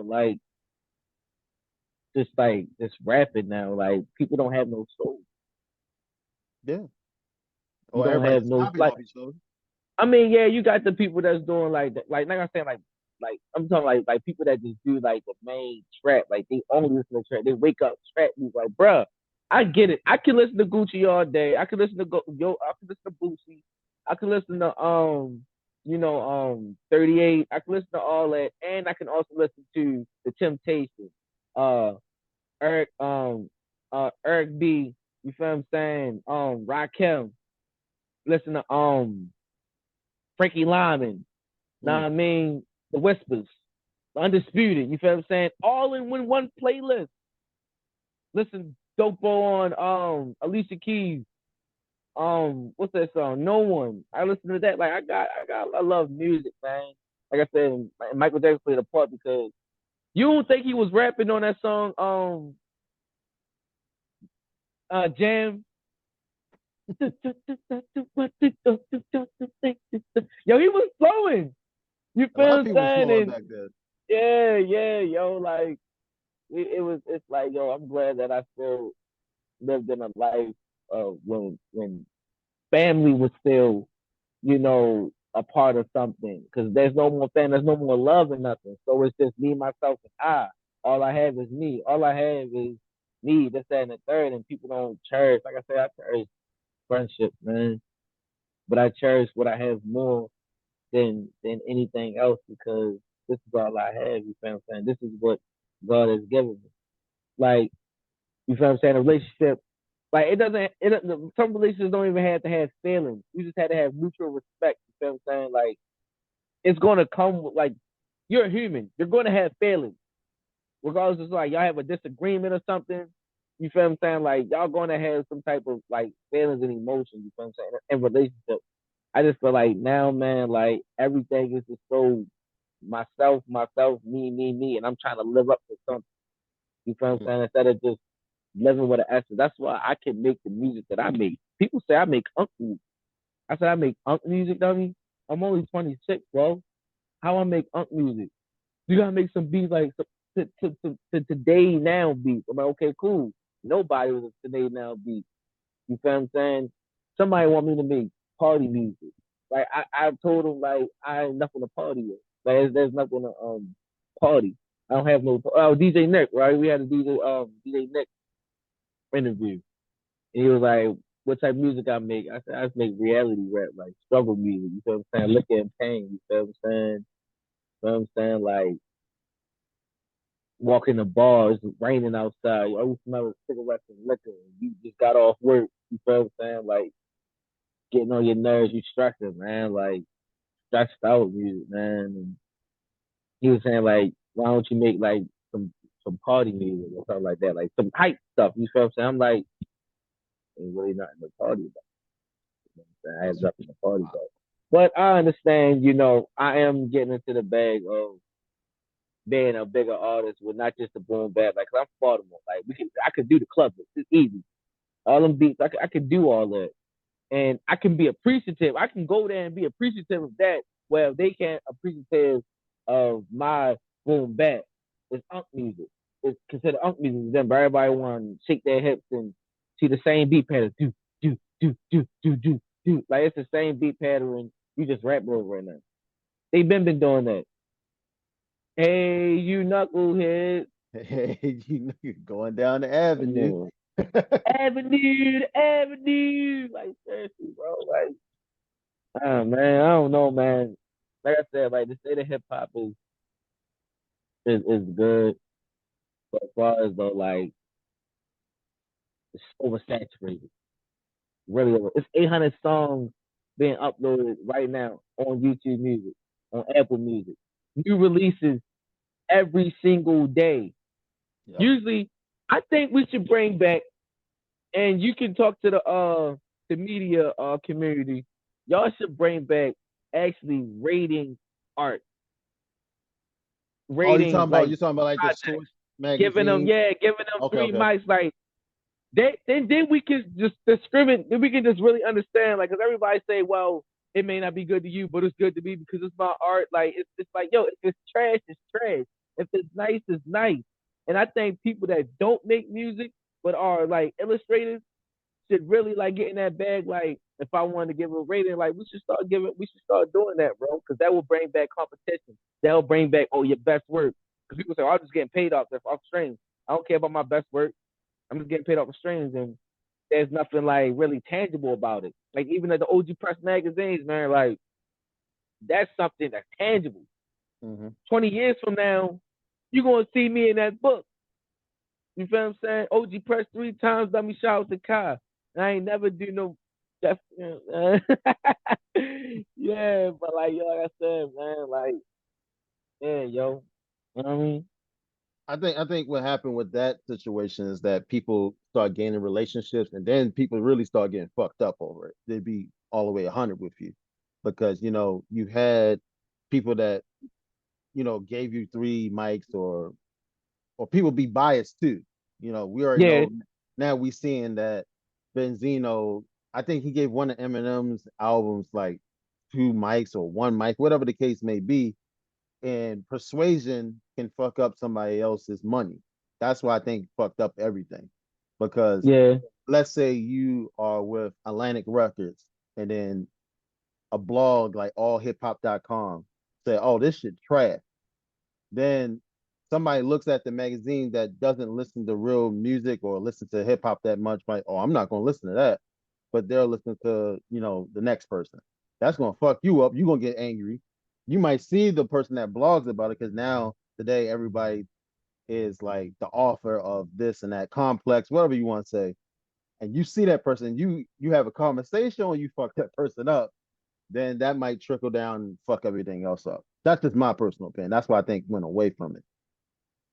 like just rapping now, like people don't have no soul. Yeah. You Or don't everybody have just no copying like off each other. I mean, yeah, you got the people that's doing like I'm saying like I'm talking like people that just do like the main trap, like they only listen to trap. They wake up trap music, like, bruh, I get it. I can listen to Gucci all day. I can listen to I can listen to Boosie. I can listen to 38. I can listen to all that, and I can also listen to the Temptations, uh, Eric Eric B. You feel what I'm saying? Rakim. Listen to Frankie Lyman. Know what Mm. I mean? The Whispers, the Undisputed. You feel what I'm saying? All in one playlist. Listen, Dope on Alicia Keys. What's that song? No One. I listen to that. Like I love music, man. Like I said, Michael Jackson played a part because you don't think he was rapping on that song, Jam. Yo, he was flowing. You A lot feel of what I'm people was saying? flowing And back then. yeah, yo, like it's like, yo, I'm glad that I still lived in a life when family was still, a part of something. Because there's no more family, there's no more love and nothing. So it's just me, myself, and I. All I have is me. All I have is me, this, that, and the third, and people don't cherish. Like I said, I cherish friendship, man. But I cherish what I have more than anything else because this is all I have. You feel what I'm saying? This is what God has given me. Like, you feel what I'm saying? A relationship, like some relationships don't even have to have feelings. You just have to have mutual respect. You feel what I'm saying? Like, it's gonna come with, like, you're a human. You're gonna have feelings. Regardless of like y'all have a disagreement or something. You feel what I'm saying? Like y'all gonna have some type of like feelings and emotions, you feel what I'm saying, in relationship. I just feel like now, man, like everything is just so me, and I'm trying to live up to something. You feel what I'm Mm. saying? Instead of just living with an essence. That's why I can make the music that I make. People say I make unk music. I said I make unk music, dummy. I'm only 26, bro. How I make unk music? You gotta make some beats like to today now beats. I'm like, okay, cool. Nobody was a today now beat. You feel what I'm saying? Somebody want me to make party music. Like I told him like I ain't nothing to party with. Like there's nothing to party. I don't have no. Oh, DJ Nick, right? We had a DJ Nick interview, and he was like, "What type of music I make?" I said, "I just make reality rap, like struggle music." You feel what I'm saying? Look at pain. You feel what I'm saying? You know what I'm saying? Like walk in the bar, it's raining outside. You always smell cigarettes and liquor. You just got off work. You feel what I'm saying? Like getting on your nerves. You stressing, man. Like stressed out music, man. And he was saying like, why don't you make like some party music or something like that, like some hype stuff. You feel what I'm saying? I'm like, ain't really nothing to party about. You know what I'm saying? I have That's nothing to party about. But I understand, I am getting into the bag of being a bigger artist with not just the boom bap. Like, 'cause I'm Baltimore. Like, I could do the club. It's easy. All them beats, I could do all that. And I can be appreciative. I can go there and be appreciative of that. Well, they can't appreciative of my boom bap. It's unk music. It's considered unk music. Then everybody want to shake their hips and see the same beat pattern. Do. Like it's the same beat pattern. You just rap over right now. They've been doing that. Hey, you knucklehead. Hey, you're going down the avenue. Avenue, avenue. Like seriously, bro. Like oh man, I don't know, man. Like I said, like the state of hip hop is good, but as far as though like it's oversaturated. Really it's 800 songs being uploaded right now on YouTube Music, on Apple Music. New releases every single day. Yep. Usually I think we should bring back and you can talk to the media community. Y'all should bring back actually rating art, Oh, rating like you talking about like the project, Source magazine? giving them Okay, three okay. mics. Like then we can just discriminate. Then we can just really understand. Like, cause everybody say, well, it may not be good to you, but it's good to me because it's my art. Like it's like yo, if it's trash, it's trash. If it's nice, it's nice. And I think people that don't make music but are like illustrators should really like get in that bag. Like, if I wanted to give a rating, like we should start doing that, bro, because that will bring back competition. That will bring back your best work. Because people say, I'm just getting paid off streams. I don't care about my best work. I'm just getting paid off the streams, and there's nothing like really tangible about it. Like even at the OG Press magazines, man, like that's something that's tangible. Mm-hmm. 20 years from now, you're gonna see me in that book. You feel what I'm saying? OG Press 3 times, let me shout out to Kai. I ain't never do no def, yeah, but like I said, man, like, yeah, yo. You know what I mean? I think what happened with that situation is that people start gaining relationships, and then people really start getting fucked up over it. They'd be all the way 100 with you because you had people that gave you three mics, or people be biased too. We already Yeah, know now. We seeing that Benzino. I think he gave one of Eminem's albums like two mics or one mic, whatever the case may be, and persuasion can fuck up somebody else's money. That's why I think fucked up everything. Because yeah, let's say you are with Atlantic Records and then a blog like allhiphop.com say, oh, this shit trash. Then somebody looks at the magazine that doesn't listen to real music or listen to hip hop that much, like, oh, I'm not gonna listen to that. But they're listening to, the next person. That's gonna fuck you up. You're gonna get angry. You might see the person that blogs about it because now today everybody is like the author of this and that complex, whatever you want to say. And you see that person, you have a conversation or you fuck that person up, then that might trickle down and fuck everything else up. That's just my personal opinion. That's why I think went away from it.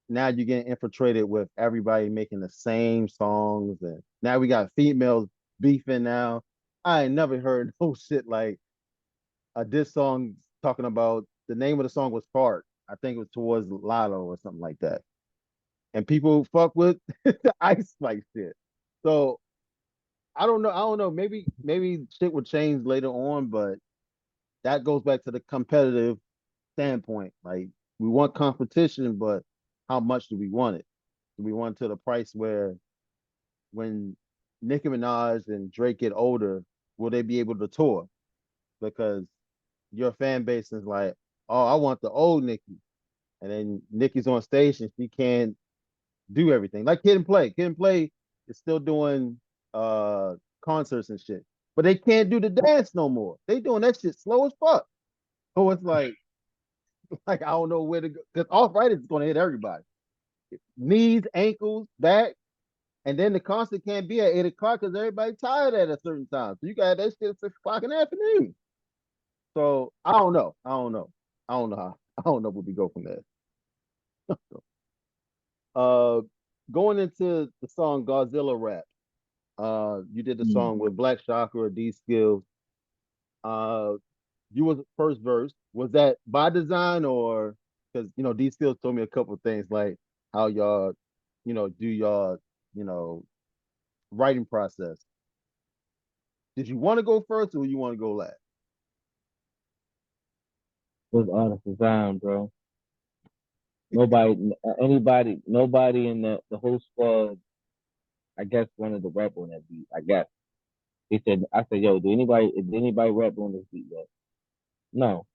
Now you're getting infiltrated with everybody making the same songs, and now we got females beefing now. I ain't never heard no shit like a diss song talking about the name of the song was Fart. I think it was towards Lotto or something like that. And people fuck with the Ice Spice shit. So I don't know. I don't know. Maybe shit would change later on, but that goes back to the competitive standpoint. Like we want competition, but how much do we want it? Do we want it to the price where when Nicki Minaj and Drake get older, will they be able to tour? because your fan base is like, oh, I want the old Nikki, and then Nikki's on stage and she can't do everything. Like Kid and Play. Kid and Play is still doing uh concerts and shit. But they can't do the dance no more. They doing that shit slow as fuck. So it's like like I don't know where to go. Because off right is gonna hit everybody. Knees, ankles, back, and then the concert can't be at 8 o'clock because everybody tired at a certain time. So you got that shit at 6 o'clock in the afternoon. So I don't know. I don't know. I don't know how. I don't know where we go from there. Uh, going into the song Godzilla Rap. You did the Mm. song with Black Chakra, D Skills. Uh, you was first verse. Was that by design or because D Skills told me a couple of things like how y'all, do y'all, you know, writing process. Did you want to go first or you want to go last? Was honest design, bro. Nobody, nobody in the whole squad. I guess one of the rap on that beat. I guess I said, yo, did anybody rap on this beat yet? No.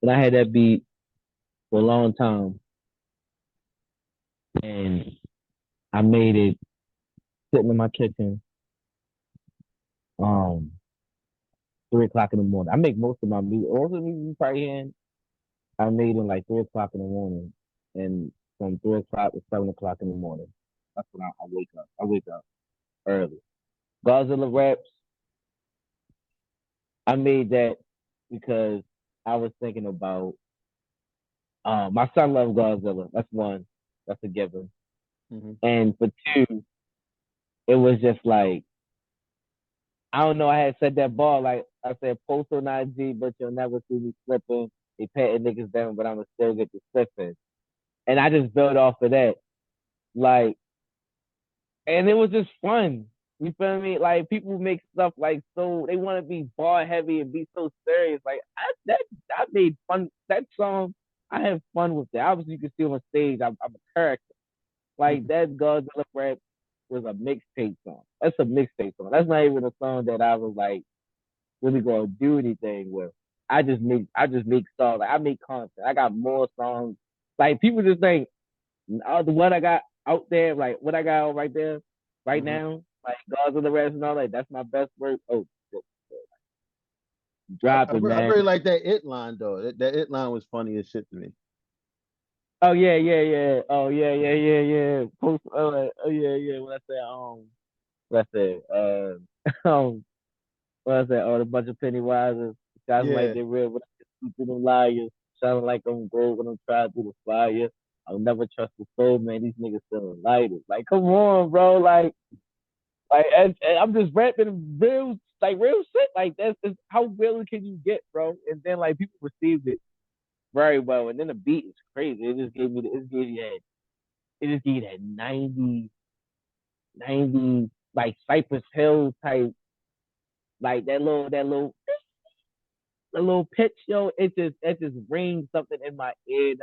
But I had that beat for a long time, and I made it sitting in my kitchen, um, 3 o'clock in the morning. I make most of my music, all the music you probably hearing, I made it like 3 o'clock in the morning, and from 3 o'clock to 7 o'clock in the morning. That's when I wake up. I wake up early. Godzilla raps. I made that because I was thinking about my son loves Godzilla. That's one. That's a given. Mm-hmm. And for two, it was just like I don't know. I had said that bar like I said, post on IG, but you'll never see me slipping. They patting niggas down, but I'ma still get the slipping. And I just built off of that. Like, and it was just fun. You feel me? Like people make stuff like so they want to be bar heavy and be so serious. Like I made fun that song. I have fun with it. Obviously, you can see on stage. I'm a character. Like that Godzilla rap was a mixtape song. That's a mixtape song. That's not even a song that I was like really gonna do anything with. I just make songs. Like I make content. I got more songs. Like people just think the what I got out there, like what I got out right there, right Mm-hmm. now, like Gods of the Rest and all that. That's my best work. Oh, I, drop I, it, re- I man. really like that it line though. That it line was funny as shit to me. Oh yeah, yeah, yeah. Oh yeah, yeah, yeah, yeah. Post. Oh yeah, yeah. What I said. What I said. Oh, the bunch of penny wisers sounding like Yeah. they real, but I can them liars. Sounding like I'm gold when I'm trying to do the fire. I'll never trust the soul, man. These niggas selling lighters. Like, come on, bro. Like, and I'm just rapping real, like real shit. Like, that's just how real can you get, bro? And then like people received it very well, and then the beat is crazy. It just gave you that 90 like Cypress Hill type, like that little pitch, yo. It just rings something in my ear. And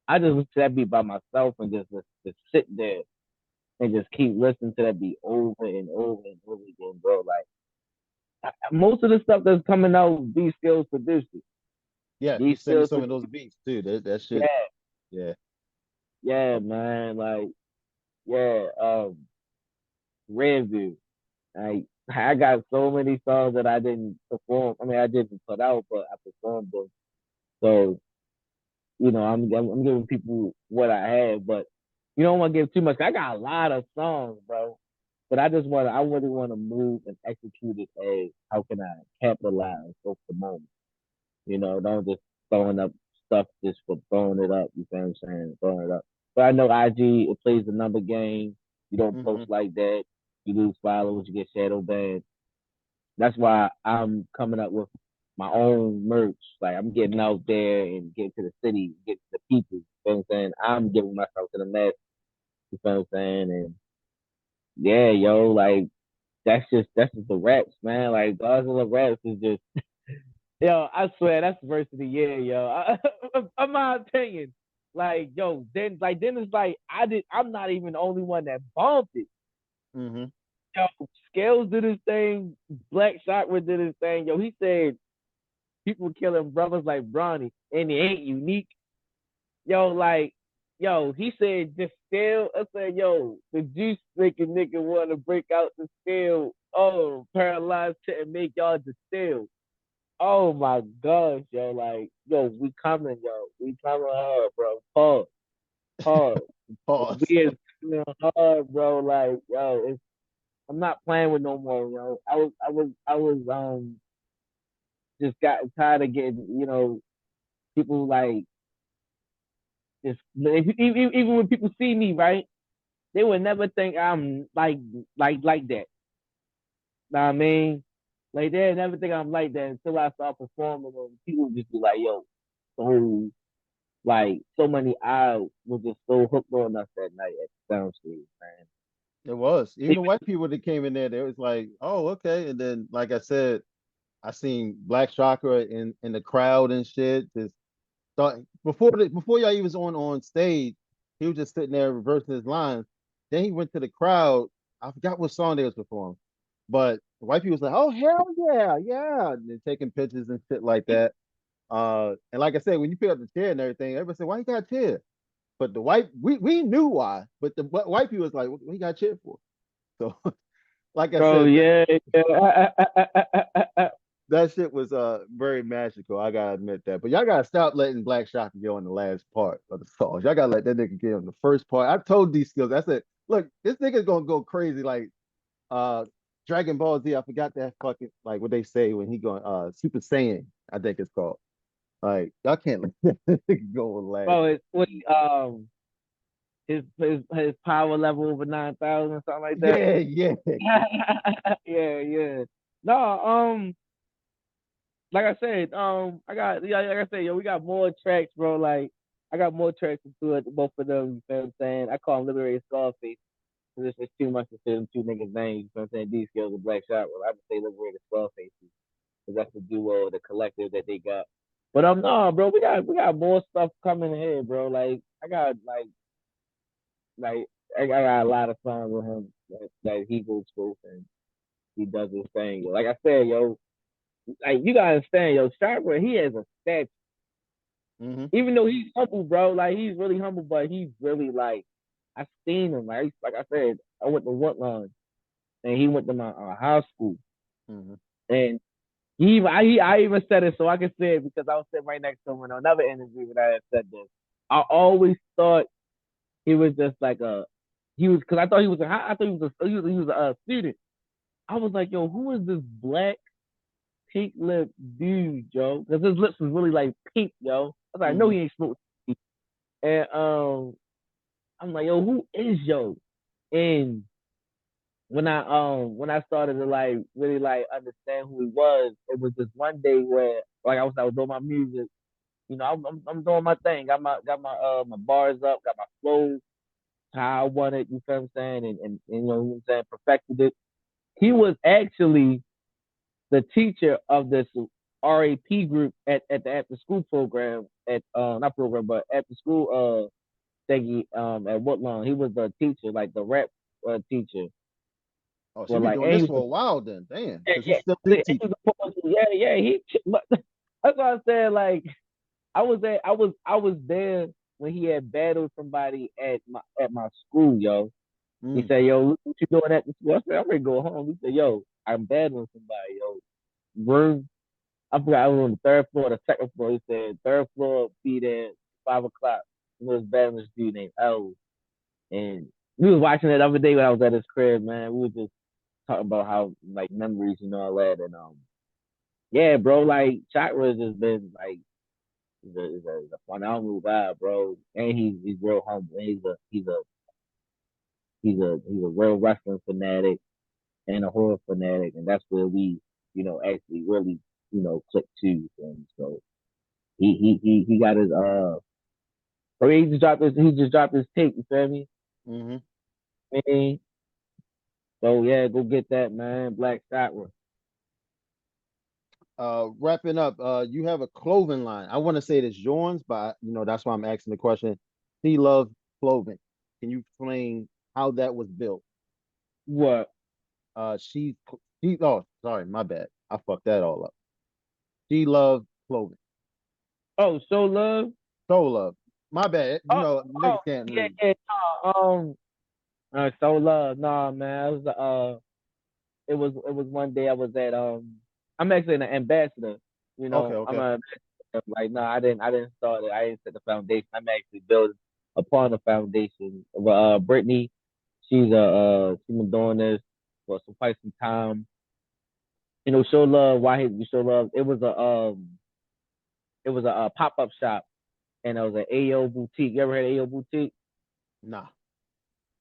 I just listen to that beat by myself and just sit there and just keep listening to that beat over and over and over again, bro. Like most of the stuff that's coming out, these skills produced it. Yeah. He These sent me skills, some of those beats too. That shit. yeah, Yeah. yeah, Oh, man. Like, yeah, Redview. I got so many songs that I didn't perform. I mean, I didn't put out, but I performed them. So I'm giving people what I have, but you don't want to give too much. I got a lot of songs, bro. But I really want to move and execute it as how can I capitalize off the moment. Don't just throwing up stuff just for throwing it up. You feel what I'm saying? Throwing it up. But I know IG, it plays the number game. You don't post mm-hmm. like that. You lose followers, you get shadow banned. That's why I'm coming up with my own merch. Like I'm getting out there and getting to the city, get to the people. You know what I'm saying? I'm giving myself to the mass. You know what I'm saying? And yeah, yo, like that's just the raps, man. Like Godzilla raps is just yo. I swear that's the verse of the year, yo. In my opinion, like yo, then it's like I'm not even the only one that bumped it. Mm-hmm. Yo, Scales did his thing. Black Chakra did his thing. Yo, he said people killing brothers like Bronny, and they ain't unique. Yo, like, yo, he said just scale. I said, yo, the juice making nigga want to break out the scale. Oh, paralyzed couldn't make y'all just still. Oh my gosh, yo, like, yo, we coming, yo, we coming hard, bro. Pause, pause. Pause. We is coming hard, bro. Like, yo, I'm not playing with no more, yo. I was just got tired of getting, people like just even when people see me, right, they would never think I'm like that. Know what I mean? Like they never think I'm like that until I start performing, and people just be like, "Yo, so like so many eyes were just so hooked on us that night at the sound stage, man." It was. Even They, the white people that came in there, they was like, "Oh, okay." And then, like I said, I seen Black Chakra in the crowd and shit. Just thought before y'all even was on stage, he was just sitting there reversing his lines. Then he went to the crowd. I forgot what song they was performing, but the white people was like, "Oh hell yeah, yeah!" And then taking pictures and shit like that. And like I said, when you pick up the chair and everything, everybody said, "Why you got a chair?" But the white we knew why, but the white people was like, "What you got a chair for?" So, like I bro, said, yeah, yeah. that shit was very magical. I gotta admit that. But y'all gotta stop letting Black Shocker go on the last part of the song. Y'all gotta let that nigga get on the first part. I told these skills. I said, look, this nigga's gonna go crazy like uh Dragon Ball Z. I forgot that fucking like what they say when he going Super Saiyan, I think it's called. Like y'all can't let that nigga go on last. Bro, it's what his power level over 9,000, something like that. Yeah, yeah. Yeah, yeah. No, like I said, I got yeah, like I said, yo, we got more tracks, bro. Like I got more tracks to do it, both of them. You know what I'm saying? I call them Liberated Scarface because it's just too much to say them two niggas' names. You know what I'm saying? These skills are Black Shot. Well, I would say Liberated Scarface because that's the duo, the collective that they got. But no, bro, we got more stuff coming ahead, bro. Like I got like I got a lot of fun with him. That he goes through and he does his thing. Like I said, yo, like you gotta understand, yo, Chakra, he has a statue. Mm-hmm. Even though he's humble, bro, like he's really humble, but he's really like I seen him. Like I said, I went to Woodlawn and he went to my high school, Mm-hmm. and I even said it so I can say it because I was sitting right next to him in another interview when I had said this. I always thought he was just like he was because I thought he was I thought he was a student. I was like, yo, who is this black pink lip dude, yo? Because his lips was really like pink, yo. I was like, I know Mm-hmm. he ain't smoked. And I'm like, yo, who is yo? And when I started to like really like understand who he was, it was this one day where like I was doing my music, I'm doing my thing, got my bars up, got my flow how I wanted, you feel what I'm saying, and you know what I'm saying, perfected it. He was actually the teacher of this RAP group at the after school program at not program but after school thingy at Woodlawn. He was the teacher, like the rap teacher. Oh, so he Well, been like, doing and he this was for a while then. Damn, yeah, because he yeah, still he did teach. was yeah, yeah. That's what I said. Like, I was there when he had battled somebody at my school, yo. He Mm. said, "Yo, what you doing at the school?" I said, "I'm ready to go home." He said, "Yo, I'm battling somebody, yo. Room, I forgot I was on the third floor, the second floor." He said, "Third floor, be there 5 o'clock." He was battling this dude named L, and we was watching it the other day when I was at his crib, man. We were just talking about how like memories and all that, and yeah, bro, like Chakra has just been like he's a phenomenal guy, bro, and he's real humble. And he's a real wrestling fanatic and a horror fanatic, and that's where we, actually really, click too. And so he got his he just dropped his tape. You feel me? Hmm. Man, so yeah, go get that, man. Black Chakra. Wrapping up, you have a clothing line. I want to say it's yours, but that's why I'm asking the question. She loves clothing. Can you explain how that was built? What? She oh sorry, my bad. I fucked that all up. She loved clothing? Oh, show love. Soul Love. My bad. You Oh, know, oh, niggas can't yeah, read. yeah. Show love. Nah, man. It was one day I was at I'm actually an ambassador. You Okay, know, I'm okay. a like no, I didn't start it. I didn't set the foundation. I'm actually building upon the foundation. But Brittany, she's been doing this for some quite some time. You know, show love. Why hate you show love? It was a pop up shop, and it was an AO boutique. You ever heard of AO boutique? Nah.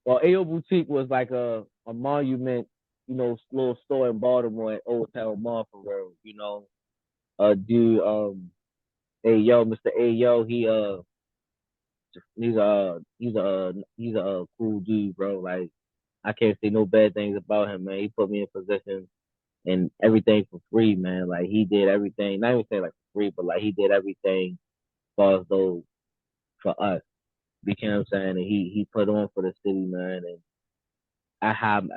Well, AO boutique was like a monument, you know, little store in Baltimore at Old Town Marfa Road. You know, dude, Ayo, Mr. Ayo, he's a cool dude, bro. Like I can't say no bad things about him, man. He put me in position and everything for free, man. Like he did everything, not even say like for free, but like he did everything for us though for us. You know what I'm saying? And he put on for the city, man. And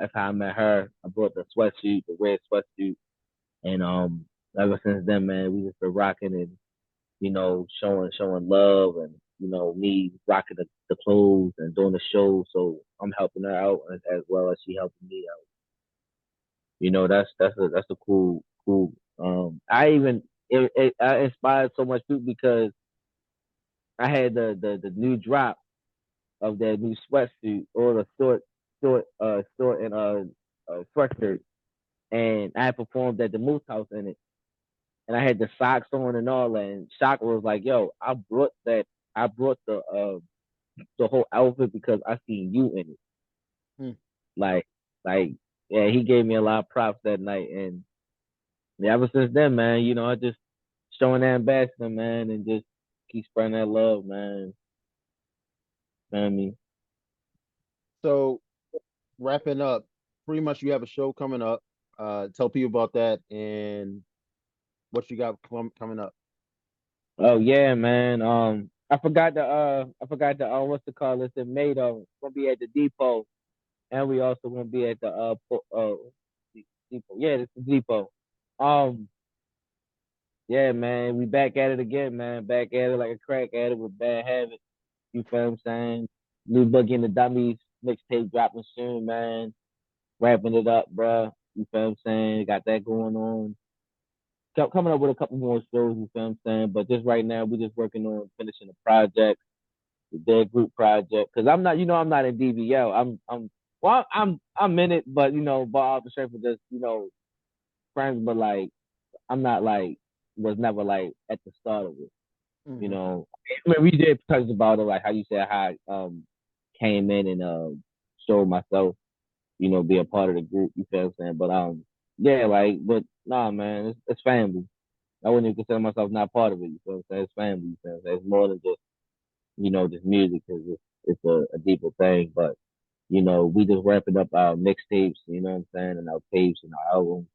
if I met her, I brought the sweatsuit, the red sweatsuit, and ever since then, man, we just been rocking and showing love and me rocking the clothes and doing the show. So I'm helping her out as well as she helping me out. You know, that's a cool. I even I inspired so much too because I had the new drop of that new sweatsuit or the short and sweatshirt, and I had performed at the Moose House in it, and I had the socks on and all that. And Shaka was like, "Yo, I brought the whole outfit because I seen you in it." Hmm. Like, like, yeah, he gave me a lot of props that night, and yeah, ever since then, man, I just showing that ambassador, man, and just keep spreading that love, man. You know what I mean? So wrapping up, pretty much you have a show coming up. Tell people about that and what you got coming up. Oh yeah, man. I forgot the what's the call this in May though. Gonna be at the depot, and we also gonna be at the depot. Yeah, it's the depot. Um, yeah, man, we back at it again, man. Back at it like a crack at it with bad habits. You feel what I'm saying? New Boogie and the Dummies mixtape dropping soon, man. Wrapping it up, bruh. You feel what I'm saying? Got that going on. Coming up with a couple more shows, you feel what I'm saying? But just right now, we're just working on finishing the project, the dead group project. Cause I'm not, I'm not in DVL. I'm in it, but but off the strength of just, friends, but like, I'm not like, was never like at the start of it, you Hmm. know. I mean, we did touch about it, like how you said how I came in and showed myself, be a part of the group. You feel what I'm saying? But yeah, like, but nah, man, it's family. I wouldn't even consider myself not part of it. You feel what I'm saying? It's family. You feel what I'm saying? It's more than just just music because it's a deeper thing. But we just wrapping up our mixtapes. You know what I'm saying? And our tapes and our albums,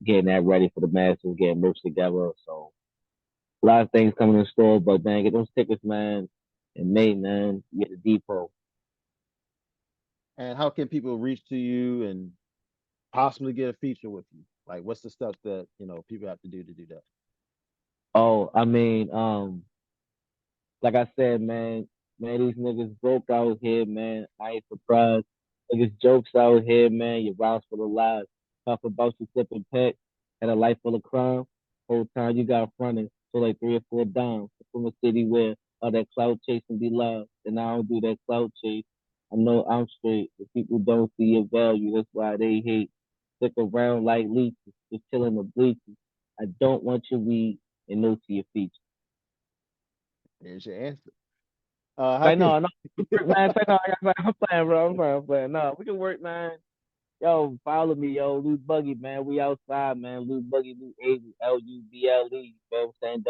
getting that ready for the masses, getting merch together. So a lot of things coming in store. But man, get those tickets, man. In May, man, you get the depot. And how can people reach to you and possibly get a feature with you? Like, what's the steps that people have to do that? Oh, I mean, like I said, man, these niggas broke out here, man. I ain't surprised. Niggas jokes out here, man. Your rounds full of lies. Talk about you flipping pet. Had a life full of crime. Whole time you got fronting. So like 3 or 4 downs from a city where all that cloud chasing be loud. And I don't do that cloud chase. I know I'm straight. If people don't see your value, that's why they hate. Stick around like leeches, just chilling the bleachers. I don't want your weed and no to your features. There's your answer. How Say can no, no, work, man. Say no, I'm playing, bro. I'm playing. No, we can work, man. Yo, follow me, yo. Lou Buggy, man. We outside, man. Lou Buggy, Lou Able, Luble. You know what I'm saying?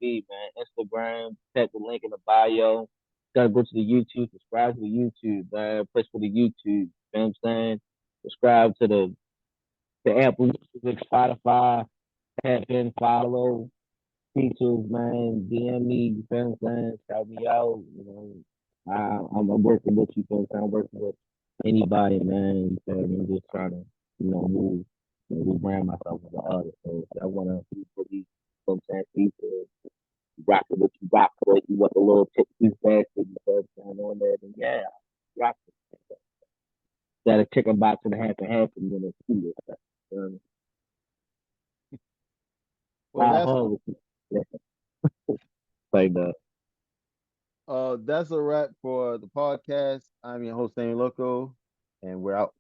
WB, man. Instagram, check the link in the bio. Gotta go to the YouTube, subscribe to the YouTube, man. Push for the YouTube. You know what I'm saying? Subscribe to the Apple Music, Spotify, tap in, follow features, man. DM me, you feel what I'm saying? Shout me out, I'm working with you, feel what I'm saying? I'm working with anybody, man. You feel me? I'm just trying to, move, rebrand myself as an artist. So I want to be know what I'm saying? So you can rock it what you rock with. You want a little tip bastard, you know what I'm saying, on there, then yeah, rock it. Instead of chicken box and half and half and then it's two. Well, that's Like that. that's a wrap for the podcast. I'm your host, Sammy Loco, and we're out.